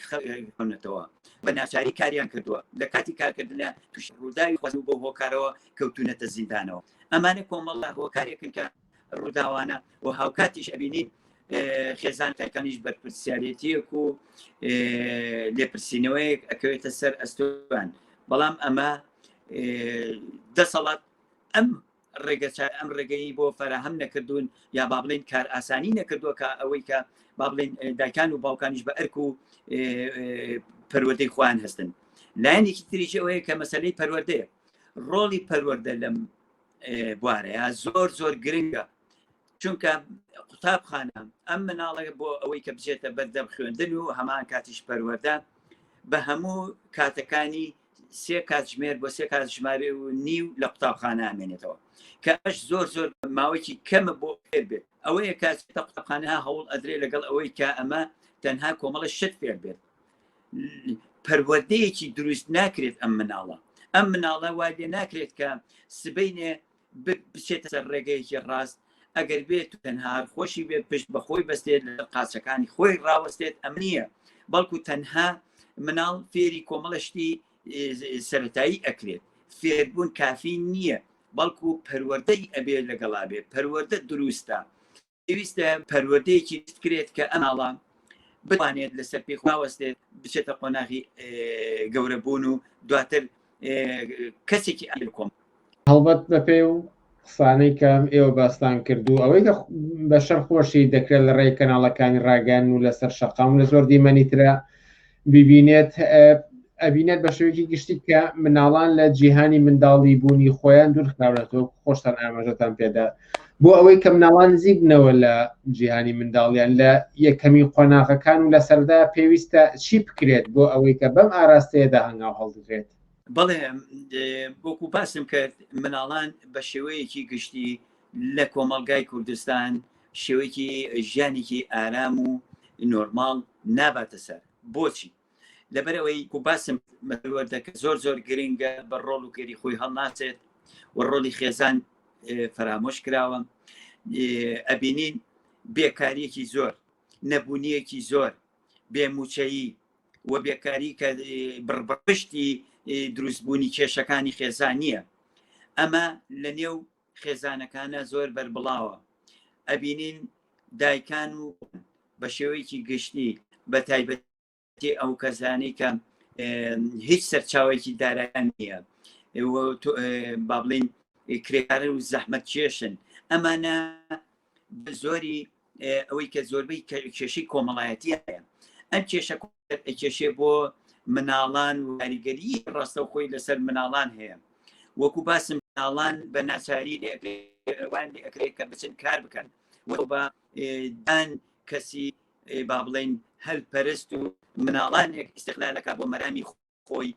خەونەتەوە بە ناچاری کاریان کردووە لە کاتی کارکردنە توش ڕووداوی خۆ بۆ هۆکارەوە کەوتونەتە زیندانەوە ئەمانە کۆمەڵە هۆکارێکن کە ڕووداوانە و هاوکاتیش ئەبینین خێزان تاکانیش بەرپرسیارەتیەک و لێپرسینەوەیەک ئەکەوێتە سەر ئەستۆیان بەڵام ئەمە دەسەڵات ئەم ڕێگەی بۆ فەراهەم نەکردوون یا با بڵێن کار ئاسانی نەکردووە کە ئەوەی کە با بڵێن دایکان و باوکانیش بە ئەرک و پەروەردەی خۆیان هەستن. لایەنێکی تریش ئەوەیە کە مەسەلەی پەروەردەیە، ڕۆڵی پەروەردە لەم بوارەیە زۆر گرنگە، چونکە قوتابخانە ئەم مناڵە بۆ ئەوەی کە بچێتە بەردەم خوێندن و هەمان کاتیش پەروەردە بە هەموو کاتەکانی 3 کاتژمێر بۆ 3 کاتژمێر و نیو لە قوتابخانە ئامێنێتەوە کە ئەش زۆر ماوەیەکی کەمە بۆ فێر بێت. ئەوەیە کاتێتە قوتابخانەها هەوڵ ئەدرێ لەگەڵ ئەوەی کە ئەمە تەنها کۆمەڵە شت فێر بێت. پەروەردەیەکی دروست ناکرێت ئەم مناڵە وای لێ ناکرێت کە سبەینێ بچێتە سەر ڕێگەیەکی ڕاست ئەگەر بێت و تەنها خۆشی بێت پشت بەخۆی بەستێت لە قاچەکانی خۆی ڕاوەستێت ئەم نییە، بەڵکو تەنها مناڵ فێری کۆمەڵشتی سەرەتایی ئەکرێت. فێربوون کافی نییە، بەڵکو پەروەردەی ئەبێ لەگەڵا بێت. پەروەردە دروستە، پێویستە پەروەردەیەکی کرێت کە ئەماڵە بتوانێت لەسەر پێخواوەستێت بچێتە قۆناغی گەورەبوون و دواتر کەسێکی ئەلکۆم. هەڵبەت بەپێ و قسانەی کەم ئێوە باستان کردو ئەوەی کە بەشەر خۆشی دەکرێت لە ڕێی کەناڵەکانی ڕاگەان و لەسەر شەقام لە زۆر دیمەنیترە ببینێت ئەبینێت بە شێوەیەکی گشتی کە مناڵان لە جیهانی منداڵی بوونی خۆیان دوورخراونەتەوە خۆشتان ئاماژەتان پێدا بۆ ئەوەی کە مناڵان نزیک بنەوە لە جیهانی منداڵیان لە یەکەمی قۆناغەکان و لە سەردا پێویستە چی بکرێت بۆ ئەوەی کە بەم ئاراستەیەدا هەنگاو هەڵدرێت. بەڵێ بۆکو باسم کرد مناڵان بە شێوەیەکی گشتی لە کۆمەلگای کوردستان شێوەیەکی ژیانێکی ئارام و نۆرماڵ ناباتە سەر. بۆچی؟ لەبەرەوەی کو باسم مەوەردەکە زۆر گرنگە بە ڕۆڵ و کێری خۆی هەڵناچێت و ڕۆڵی خێزان فرامۆش کراوە. ئەبینین بێکاریەکی زۆر، نەبوونیەکی زۆر، بێموچەیی و بێکاری کە بڕبڕشتی دروستبوونی کێشەکانی خێزان نییە. ئەمە لە نێو خێزانەکانە زۆر بەربڵاوە. ئەبینین دایکان و بە شێوەیەکی گشتی بە تایبەتی ئەو کەسانی کە هیچ سەرچاوێکی دارایان نییە با بڵین کرێکارە و زەحمەت کێشن. ئەمانە زۆری ئەوەی کە زۆربەی کێشەی کۆمەڵایەتی هەیە. ئەم کێشە بۆ مناڵان و کاریگەری ڕاستە خۆی لەسەر مناڵان هەیە. وەکو باسم مناڵان بە ناچاری وان ئەکرێت کە بچن کار بکەن بە دان کەسی با بڵێن هەلپەرست و مناڵانێک ئیستیقلالەکە بۆ مەرامی خۆی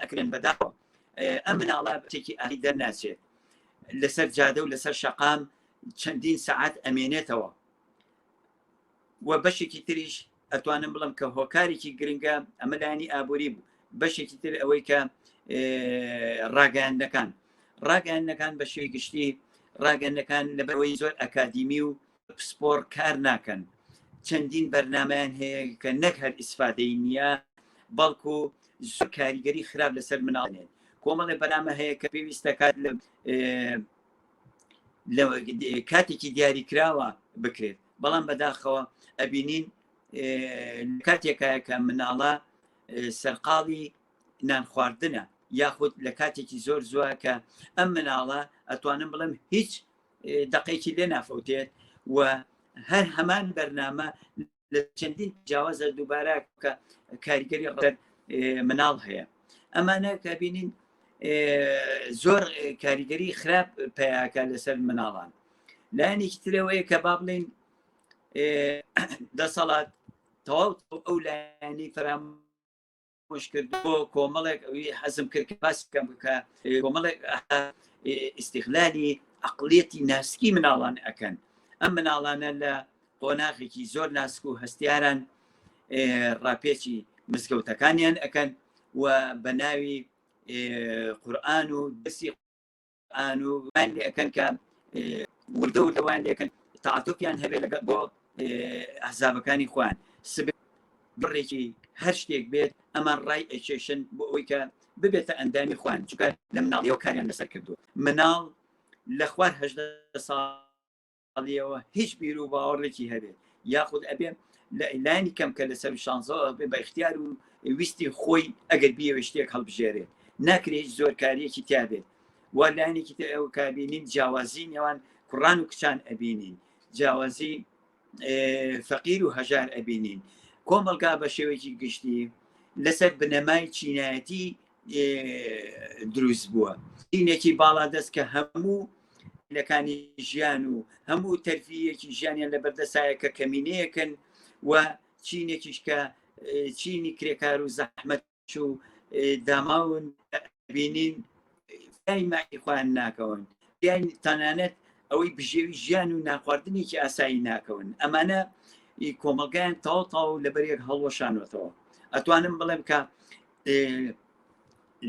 ئەکرێن بەداوە. ئەم مناڵە بچێکی ئاهی دەرناچێت لەسەر جادە و لەسەر شەقام چەندین سەعات ئەمێنێتەوە. و بەشێکی تریش ئەتوانم بڵم کە هۆکارێکی گرنگە ئەمە لایانی ئابووری بوو. بەشێکی تر ئەوەی کە ڕاگەیاندنەکان بە شێوەی گشتی ڕاگەیاندنەکان لەبەرەوەی زۆر ئەکادیمی و پسپۆر کار ناکەن. چەندین بەرنامەیان هەیە کە نەک هەر ئیسفادەی نییە بەڵکو زۆر کاریگەری خراپ لەسەر مناڵێن. کۆمەڵی بەرنامە هەیە کە پێویستە کات لە کاتێکی دیاری کراوە بکرێت، بەڵام بەداخەوە ئەبینین کاتێکە کە مناڵە سەرقاڵی نان خواردنە یاخود لە کاتێکی زۆر زووە کە ئەم مناڵە ئەتوانم بڵم هیچ دقەیەکی لێ نافەوتێت و هەر هەمان بەرنامە لە چەندین جیاوازە دووبارە کە کاریگەری مناڵ هەیە. ئەمانە کە بینین زۆر کاریگەری خراپ پیاکە لەسەر مناڵان. لایەنێکی ترەوەیە کە با بڵین دەسەڵات تەواو ئەو لایەنەی فرامۆش کرد بۆ کۆمەڵێک ئەوی حەزم کرد کە باس بکەم کە کۆمەڵێک ئیستیقلالی عەقڵیەتی ناسکی مناڵان ئەکەن. ئەم مناڵانە لە قۆناغێکی زۆر ناسک و هەستیاران ڕاپێکی مزگەوتەکانیان ئەکەن و بە ناوی قورئان و دەرسی قورئان و وان لێ ئەکەن کە وردە و دەوان لێکن تەعاتوفیان هەبێت لەگەڵ بۆ ئەحزابەکانی خۆیان بڕێکی هەر شتێک بێت ئەمان ڕای ئەکێشن بۆ ئەوەی کە ببێتە ئەندامی خۆیان، چونکە لە مناڵیەوە کاریان لەسەر کردووە. مناڵ لە خوار 18 ساڵ ساڵیەوە هیچ بیر و باوەڕێکی هەبێت یاخود ئەبێ لانی کەم کە لەسەر شانزەوە بە اختیار و ویستی خۆی ئەگەر بیەوە شتێک هەڵبژێرێت ناکرێت زۆر کاریەکی تیابێت وا لایەنێکی ئەو کابینین جیاوازی نێوان کوڕان و کچان ئەبینین جیاوازی فەقیر و هەژار ئەبینین کۆمەلگا بە شێوەیەکی گشتی لەسەر بنەمای چینایەتی دروست بووە چینێکی باڵا دەست کە هەموو لەکانی ژیان و هەموو تەرفیەکی ژیانیان لە بەردەسایە کە کەمینەیەکن و چینێکیش کە چینی کرێکار و زەحمەت و داماون بینین مای خۆیان ناکەون یان تەنانەت ئەوەی بژێوی ژیان و ناخواردنێکی ئاسایی ناکەون ئەمانە کۆمەلگایان تاو لە بەرێک هەڵوەشانوەتەوە ئەتوانم بڵێم کە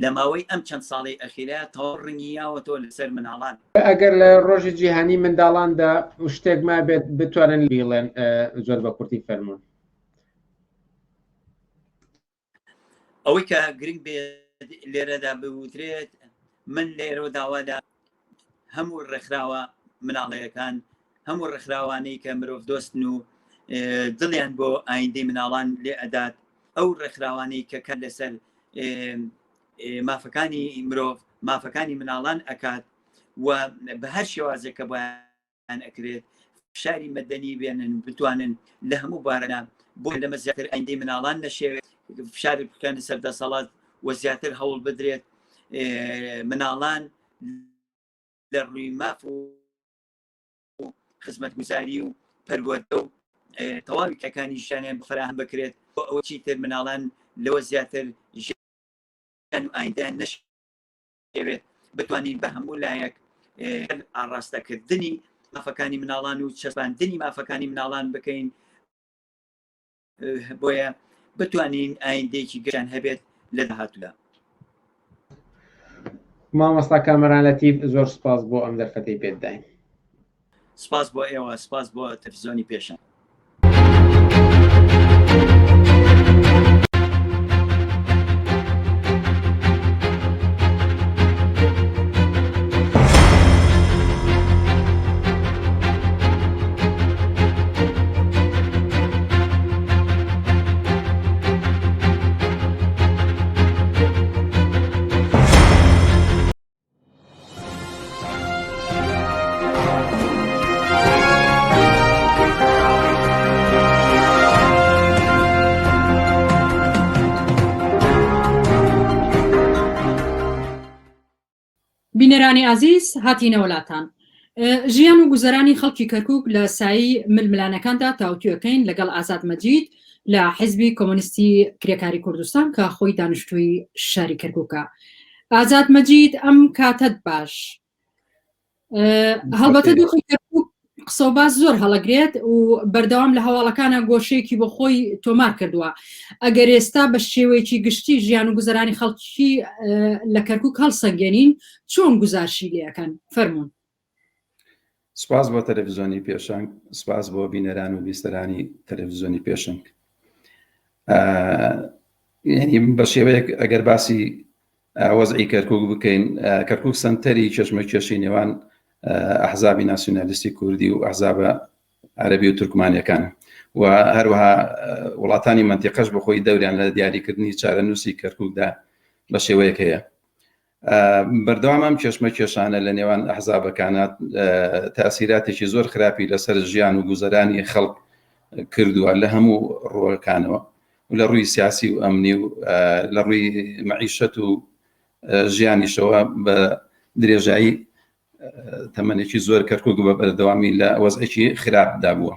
لە ماوەی ئەم چەند ساڵی ئەخیرە تەواو ڕنگیاوەتەوە لەسەر مناڵان ئەگەر لە ڕۆژی جیهانی منداڵاندا شتێک ما بێت بتوانن بیڵێن زۆر بە کورتی فەرمون ئەوەی کە گرنگ بێت لێرەدا بوترێت من لێرە داوادا هەموو ڕێکخراوە مناڵەکان هەموو ڕێکخراوانەی کە مرۆڤ دۆستن و دڵیان بۆ ئایندەی مناڵان لێ ئەدات ئەو ڕێکخراوانەی کە کە لەسەر مافەکانی مرۆڤ مافەکانی مناڵان ئەکات و بە هەر شێوازێک کە بۆیان ئەکرێت شاری مەدەنی بێنن بتوانن لە هەموو بارەنا بۆ لەمە زیاتر ئایندەی مناڵان نەشێوێت فشار بکەن سەردەسەڵات و زیاتر هەوڵ بدرێت مناڵان لە ڕووی ماف و خزمەتگوزاری و پەروەردە و تەواوی کەکانی ژیانیان فراهم بکرێت بۆ ئەوە چیتر مناڵان لەوە زیاتر ژیان و ئایندەیان نەشێوێت بتوانین بە هەموو لایەک ئاڕاستەکردنی مافەکانی مناڵان و چەسباندنی مافەکانی مناڵان بکەین بۆیە بتوانین ئایندەیەکی گەشان هەبێت لە داهاتوودا. مامۆستا کامەران لەتیف زۆر سپاس بۆ ئەم دەرفەتەی پێداین. سپاس بۆ ئێوە سپاس بۆ تەلەڤیزیۆنی پێشەنگ. بینەرانی ئازیز هاتینە وڵاتان ژیان و گوزەرانی خەڵکی کەرکووک لە سایی ململانەکاندا تاوتوێکەین لەگەڵ ئازاد مەجید لە حیزبی کۆمۆنیستی کرێکاری کوردستان کە خۆی دانیشتووی شاری کەرکووکە. ئازاد مەجید ئەم کاتت باش هەڵبەتە دووخی کەرکووک قسەوباس زۆر هەڵەگرێت و بەردەوام لە هەواڵەکانە گۆشەیەکی بۆ خۆی تۆمار کردووە. ئەگەر ئێستا بە شێوەیەکی گشتی ژیان و گوزەرانی خەڵکی لە کەرکووک هەڵسەنگێنین چۆن گزارشی لێەکەن فەرمونون. سپاس بۆ تەلەڤیزیۆنی پێشەنگ سپاس بۆ بینەران و بیستەرانی تەلەڤیزیۆنی پێشەنگ. یعنی بە شێوەیەک ئەگەر باسی وەزعی کەرکووک بکەین کەرکووک سەنتەری چێژمەکێشی نێوان ئەحزابی ناسیۆنالیستی کوردی و ئەحزابە عەرەبی و تورکمانیەکانە و هەروەها وڵاتانی مەنتیقەش بە خۆی دەوریان لە دیاریکردنی چارەنووسی کەرکووکدا بە شێوەیەک هەیە. بەردەوام ئەم چێشمە کێشانە لە نێوان ئەحزابەکانە تاسیراتێکی زۆر خراپی لەسەر ژیان و گوزەرانی خەڵک کردووە لە هەموو ڕۆکانەوە و لە ڕووی سیاسی و ئەمنی و لە ڕووی مەعیشەت و ژیانیشەوە بە درێژایی تەمەنێکی زۆر کەرکووک بە بەردەوامی لە وەزعێکی خراپدا بووە.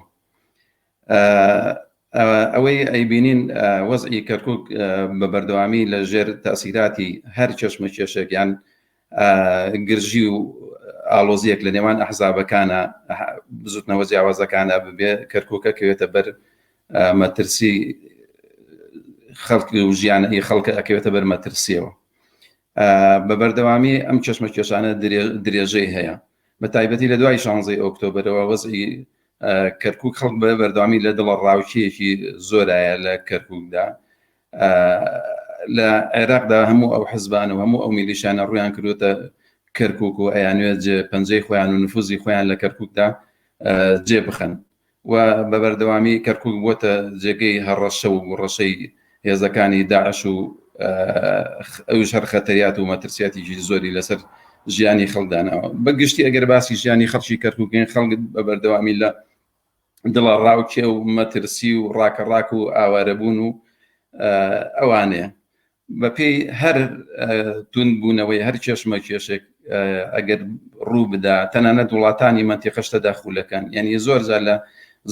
ئەوەی ئەیبینین وەزعی کەرکووک بە بەردەوامی لە ژێر تاسیراتی هەر چێشمە کێشێکیان گرژی و ئالۆزیەک لە نێوان ئەحزابەکانە بزوتنەوە جیاوازەکانە ببێ کەرکووکە کەوێتە بەر مەترسی خەڵکی و ژیانەی خەڵکە ئەکەوێتە بەر مەترسیەوە. بە بەردەوامی ئەم چێشمە کێشانە درێژەی هەیە بە تایبەتی لە دوای 16 ئۆکتۆبرەوە وەزعی کەرکووک خەڵک بە بەردەوامی لە دڵە ڕاوچیەکی زۆرایە لە کەرکووکدا. لە عێراقدا هەموو ئەو حزبان و هەموو ئەو میلیشانە ڕویان کردوتە کەرکووک و ئەیانوێت پەنجەی خۆیان و نفوزی خۆیان لە کەرکووکدا جێ بخەن و بە بەردەوامی کەرکووک بووە جێگەی هەڕەشە و ڕەشەی هێزەکانی داعش و ئەوش هەر خەتەریات و مەترسیاتیی زۆری لەسەر ژیانی خەڵکداناوە. بەگشتی ئەگەر باسی ژیانی خەڵکی کەرکووکین خەڵک بە بەردەوامی لە دڵە ڕاوکێ و مەترسی و ڕاکەڕاک و ئاوارەبوون و ئەوانەیە بەپێی هەر توندبوونەوەی هەر کێشمە کێشێک ئەگەر ڕوو بدا تەنانەت وڵاتانی مەنتیقەش تەداخولەکان یعنی زۆر جار لە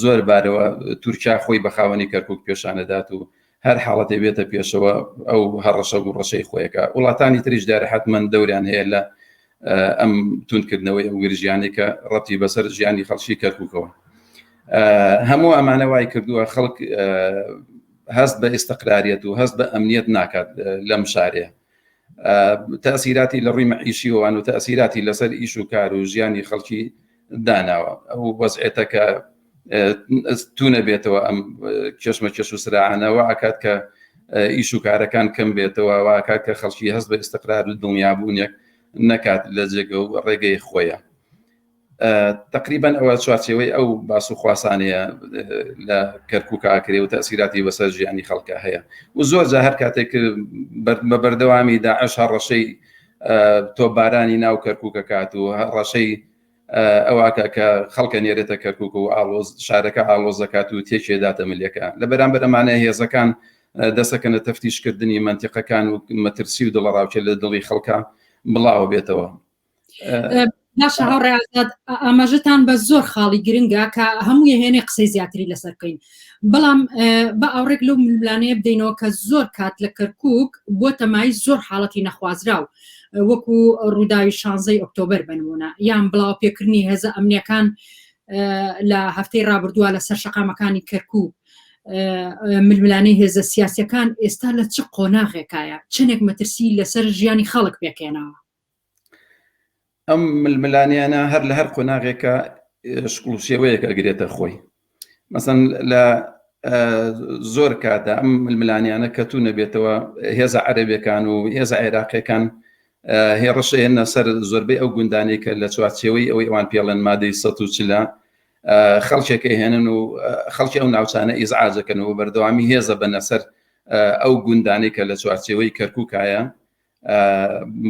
زۆر بارەوە تورکیا خۆی بە خاوەنی کەرکووک پێشانەدات و هەر حاڵەتی بێتە پێشەوە ئەو هەڕەشە و ڕەشەی خۆیەکە. وڵاتانی تریش دارە حتمەن دەوریان هەیە لە ئەم توندکردنەوەی ئەو گرژیانەی کە ڕەتی بەسەر ژیانی خەڵکی کەرکووکەوە. هەموو ئەمانە وای کردووە خەڵک هەست بە ئێستەقراریەت و هەست بە ئەمنیەت ناکات لەم شارەیە. تەسیراتی لە ڕووی مەعیشیەوەوان و تەسیراتی لەسەر ئیش و کار و ژیانی خەڵکی داناوە. ئەو وەزعێتە کە تونە بێتەوە ئەم کێشمە کێش و سراعانەوە ئاکات کە ئیش و کارەکان کەم بێتەوە واکات کە خەڵکی هەست بە ئێستەقرار و دڵنیابوونێک نەکات لە جێگە و ڕێگەی خۆیە. تقریبا ئەوە چوارچێوەی ئەو باس و خواسانەیە لە کەرکووک ئاکرێ و تەسیراتی بەسەر ژیانی خەڵکە هەیە و زۆر جا هەر کاتێک بە بەردەوامی داعش هەڕەشەی تۆپبارانی ناو کەرکووکە کات و ڕەشەی ئەوواکە کە خەڵکە نێرێتە کەرکووک و ئاڵۆز شارەکە ئاڵۆز دەکات و تێکێداتە ملیەکە لە بەرامبەر ئەمانە هێزەکان دەسەکەنە تەفتیشکردنی منتیقەکان و مەترسی و دڵەڕاوچێت لە دڵی خەڵکە بڵاو بێتەوە. باشە هاوڕێزاد ئاماژتان بە زۆر خاڵی گرنگە کە هەموو هێنێ قسەی زیاتری لەسەرکەین بەڵام بە ئاورێک لەو ململانەیە بدەینەوە کە زۆر کات لە کەرکووک بۆ تەمای زۆر حاڵەتی نەخوازراو وەکو ڕووداوی 16 ئۆکتۆبەر بنمونە یان بڵاو پێکردنی هێزە ئەمنیەکان لە هەفتەی ڕابردووە لەسەر شەقامەکانی کەرکووک ململانەی هێزە سیاسیەکان ئێستا لە چ قۆناغێکایە چنێک مەترسی لەسەر ژیانی خەڵک پێکێناوە. ئەم ململانیانە هەر لە هەر قۆناغێکە شکڵوشێوەیەک ئەگرێتە خۆی مەسەن لە زۆر کاتە ئەم ململانیانە کە تو نەبێتەوە هێزە عەرەبیەکان و هێزە عێراقیەکان هێڕەشەیەنە سەر زۆربەی ئەو گوندانەی کە لە چوارچێوەی ئەوەی ئەوان پێڵێن مادەی 140 خەڵکێکە هێنن و خەڵکی ئەو ناوچانە ئیزعاجەکەن و بەردەوامی هێزە بەنە سەر ئەو گوندانەی کە لە چوارچێوەی کەرکووکایە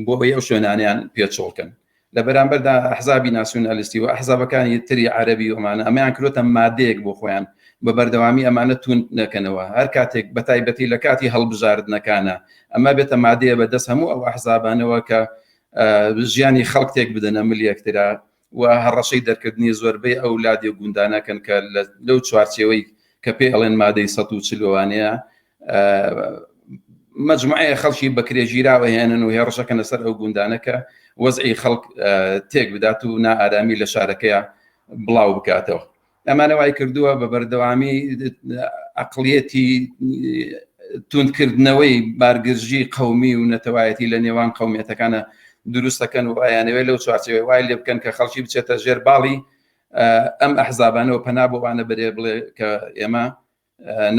بۆ ئەوەی ئەو شوێنانیان پێچۆڵکەن. لە بەرامبەردا ئەحزابی ناسیۆنالیستی و ئەحزابەکانی تری عەرەبی ئەمانە ئەمەیان کردوتە مادەیەک بۆ خۆیان بە بەردەوامی ئەمانە تون نەکەنەوە هەر کاتێک بەتایبەتی لە کاتی هەڵبژاردنەکانە ئەمە بێتە مادەیە بەدەست هەموو ئەو ئەحزابانەوە کە ژیانی خەڵک تێک بدەنە ملیەکترا و هەڕەشەی دەرکردنی زۆربەی ئەولادی و گوندانەکەن کە لەو چوارچێوەی کە پێ ئەڵێن مادەی 140وانەیە مجموعەیە خەڵکی بەکرێژیراوە هێنن و هێڕەشەکەنە سەر ئەو گوندانەکە وەزعی خەڵک تێک بدات و نائارامی لە شارەکەیە بڵاو بکاتەوە. ئەمانە وای کردووە بە بەردەوامی عەقڵیەتی توندکردنەوەی بارگرژی قەومی و نەتەوایەتی لە نێوان قەومیەتەکانە دروستەکەن و ئایانەوەی لەو چوارچێوەی وای لێ بکەن کە خەڵکی بچێتە ژێر باڵی ئەم ئەحزابانەوە پەنا بۆوانە بەرێ بڵێ کە ئێمە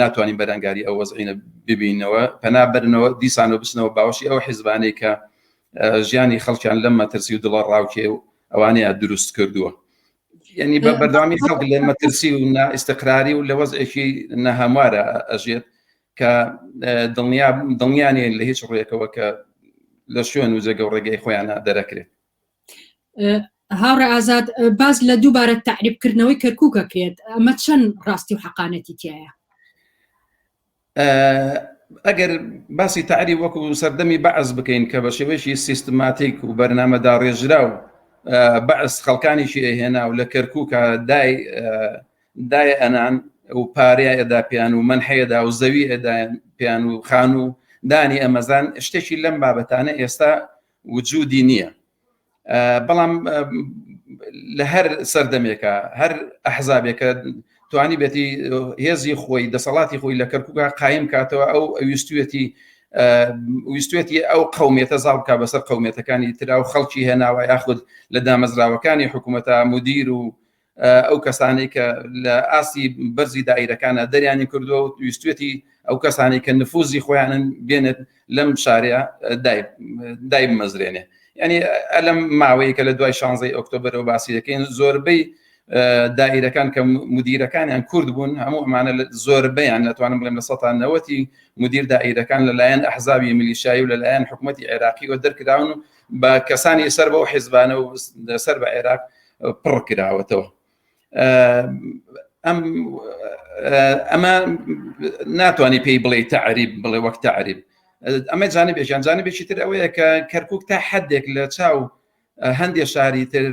ناتوانین بەرەنگاری ئەو وەزعینە ببینەوە پەنا بەرنەوە دیسان و بچنەوە باوەشی ئەو حیزبانەی کە ژیانی خەڵکیان لەم مەترسی و دڵە ڕاوکێ و ئەوانەیە دروست کردووە. یعنی بە بەردەوامی خەڵک لە مەترسی و ئیستقراری و لە وەزعێکی نەهەموارە ئەژێت کە دڵنیانێ لە هیچ ڕوویەکەوە کە لە شوێن و جێگە و ڕێگەی خۆیانە دەرەکرێت. هاوڕێ ئازاد باز لە دووبارە تعریبکردنەوەی کەرکووکە کرێت ئەمە چەند ڕاستی و حەقانەتی تایە؟ ئەگەر باسی تعریب وەکو سەردەمی بەعز بکەین کە بە شێوەیەکی سیستماتیک و بەرنامەدا ڕێژرا و بەعز خەڵکانیشی ئەهێنا و لە کەرکووکە دای ئەنان و پارەیە ئەدا پیان و منحەیەدا و زەوی ئەدا پیان و خان و دانی ئەمەزان شتێکی لەم بابەتانە ئێستا وجودی نییە. بەڵام لە هەر سەردەمێکە هەر ئەحزابێکە توانی بێتی هێزی خۆی دەسەڵاتی خۆی لە کەرکووکە قایم کاتەوە ئەو ویستوێتی ئەو قەومیەتە زاڵ بکە بەسەر قەومیەتەکانی ترا و خەڵکی هێناوە یاخود لە دامەزراوەکانی حکوومەتە مدیر و ئەو کەسانی کە لە ئاسی بەرزی دائیرەکانە دەریانی کردووە و ویستوێتی ئەو کەسانی کە نفوزی خۆیانن بێنێت لەم شارەیە دای بمەزرێنێ. یعنی ئەلەم ماوەیە کە لە دوای 16 ئۆکتۆبەرەوە باسی دەکەین زۆربەی دائرەکان کە مدیرەکانیان کورد بوون هەموو ئەمانە زۆربەیان ناتوانم بڵێم لە 90 مدیر دائیرەکان لەلایەن ئەحزابی میلیشایی و لەلایەن حکوومەتی عێراقیەوە دەرکراون بە کەسانی سەر بەو حیزبانە و سەر بە عێراق پڕ کراوەتەوە. ئەمە ناتوانانی پێی بڵێ تعریب بڵێ وەک تعریب. ئەمە جانبێکیان جانبێکی تر ئەوەیە کە کەرکووک تا حدێک لە چاو هەندێک شاری تر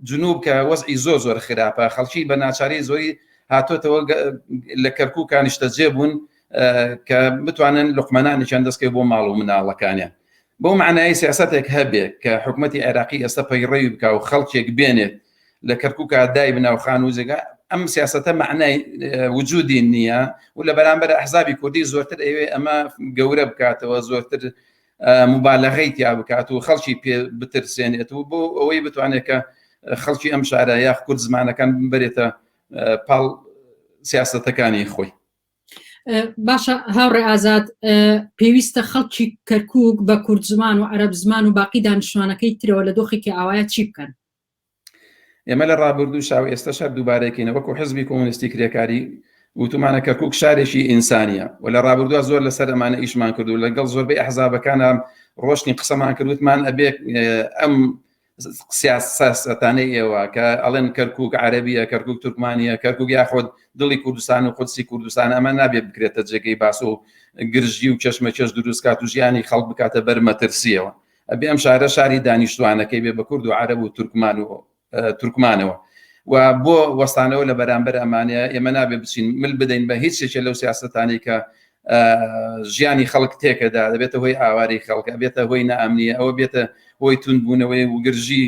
جنوب کە وەزعی زۆر خراپە، خەڵکی بە ناچاری زۆری هاتۆتەوە لە کەرکووکان نیشتەجێ بوون کە بتوانن لوقمەنانێکیان دەستکەوت بۆ ماڵ و مناڵەکانیان. بۆ معنای سیاسەتێک هەبێ کە حکوومەتی عێراقی ئێستا پەیڕەوی بکە و خەڵکێک بێنێت لە کەرکووکە دای بناوخان و جێگا، ئەم سیاسەتە معنای وجودی نییە و لە بەرامبەر ئەحزابی کوردی زۆرتر ئەوێ ئەمە گەورە بکاتەوە، زۆرتر مبالغەی تیا بکات و خەڵکی پێ بترسێنێت و بۆ ئەوەی بتوانێت کە خەڵکی ئەم شارە یاخ کورد زمانەکان ببرێتە پاڵ سیاسەتەکانی خۆی. باشە هاوڕێ ئازاد، پێویستە خەڵکی کەرکووک بە کورد زمان و عەرەب زمان و باقی دانیشتوانەکەی ترەوە لە دۆخێکی ئاوایە چی بکەن؟ ئێمە لە ڕابردوو شاو ئێستا شار دووبارەکەینە وەکو حزبی کۆمونیستی کرێکاری وتمانە کەرکووک شارێکی ئینسانیە و لە ڕابردووە زۆر لەسەر ئەمانە ئیشمان کردو لەگەڵ زۆربەی ئەحزابەکانە ڕۆشنی قسەمان کردوتمان ئەبێ ئەم سیاسەتانەی ئێوە کە ئەڵێن کەرکووک عەرەبیە، کەرکووک تورکمانیە، کەرکووک یاخۆت دڵی کوردستان و قودسی کوردستان، ئەمە نابێت بکرێتە جێگەی باس و گرژی و چەشمەچێش دروستکات و ژیانی خەڵک بکاتە بەرمەترسیەوە. ئەبێ ئەم شارە شاری دانیشتوانەکەی بێ بە کورد و عەرەب و تورکمانەوە و بۆ وەستانەوە لە بەرامبەر ئەمانەیە ئێمە نابێ بچین مل بدەین بە هیچ شتێک لەو سیاسەتانەی کە ژیانی خەڵک تێکەدا، دەبێتە هۆی ئاواری خەڵکە، بێتە هۆی نەئەمنیە، ئەوە بێتە هۆی توندبوونەوەی و گرژی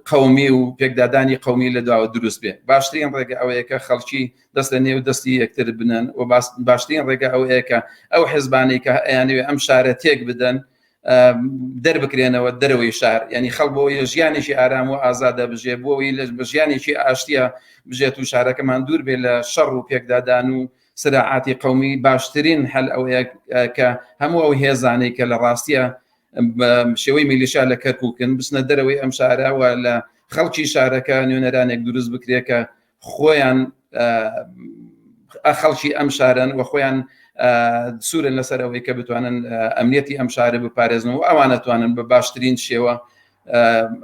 قەومی و پێکدادانی قەومی لە دواوە دروست بێ. باشترین ڕێگە ئەوەیە کە خەڵکی دەست لە نێو دەستی یەکتر بنن و باشترین ڕێگە ئەوەیە کە ئەو حیزبانەی کە ئەیانەوێ ئەم شارە تێک بدەن دەربکرێنەوە دەرەوەی شار، ینی خەڵک بۆی ژیانێکی ئارام و ئازادە بژێ، بۆی لە ژیانێکی ئاشتیە بژێت و شارەکەمان دوور بێ لە شەڕ و پێکدادان و سراعاتی قەومی. باشترین هەل ئەوەیە کە هەموو ئەو هێزانەی کە لە ڕاستیە شێوەی میلیشا لە کەرکووکن بچنە دەرەوەی ئەم شارەوە لە خەڵکی شارەکە نوێنەرانێک دروست بکرێت کە خۆیان خەڵکی ئەم شارن و خۆیان سوورن لەسەرەوەی کە بتوانن ئەمنیەتی ئەم شارە بپارێزن و ئەوانەتوانن بە باشترین شێوە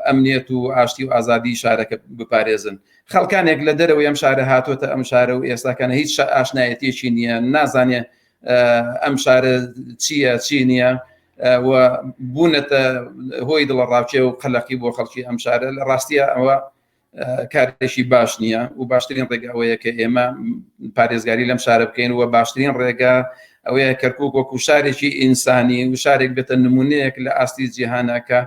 ئەمنیەت و ئاشتی و ئازادی شارەکە بپارێزن. خەڵکانێک لە دەرەوەی ئەم شارە هاتوۆتە ئەم شارە و ئێستاکانە هیچ ئاشنایەتێکی نییە، نازانێ ئەم شارە چییە چی نییە و بوونەتە هۆی دڵڕاوچێ و قەلەقی بۆ خەڵکی ئەم شارە. لە ڕاستیە ئەوە کارێکی باش نییە و باشترین ڕێگە ئەوەیە کە ئێمە پارێزگاری لەم شارە بکەین و باشترین ڕێگە ئەوەیە کەرکووک وەکو شارێکی ئینسانی و شارێک بێتە نمونەیەک لە ئاستی جیهانەکە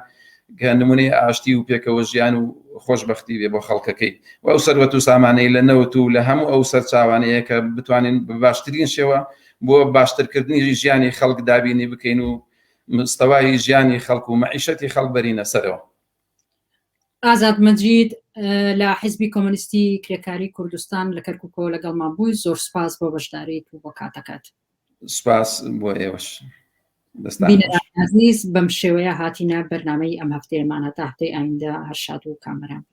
کە نمونەی ئاشتی و پێکەوە ژیان و خۆشبەختی بێ بۆ خەڵکەکەی و ئەو سەروەت و سامانەی لە نەوت و لە هەموو ئەو سەرچاوانەیە کە بتوانین بە باشترین شێوە بۆ باشترکردنی ژیانی خەڵک دابینی بکەین و مستەوای ژیانی خەڵک و مەعیشەتی خەڵک بەرینە سەرەوە. ئازاد مەجید لە حیزبی کۆمونیستی کرێکاری کوردستان لە کەرکووکەوە لەگەڵمان بووی، زۆر سپاس بۆ بەشداریت و بۆ کاتەکەت. سپاس بۆ ئێوەش. عزیز بەم شێوەیە هاتینە بەرنامەی ئەم هەفتەیەمان هەتا هەفتەی ئایندە هەر شاد و کامەران.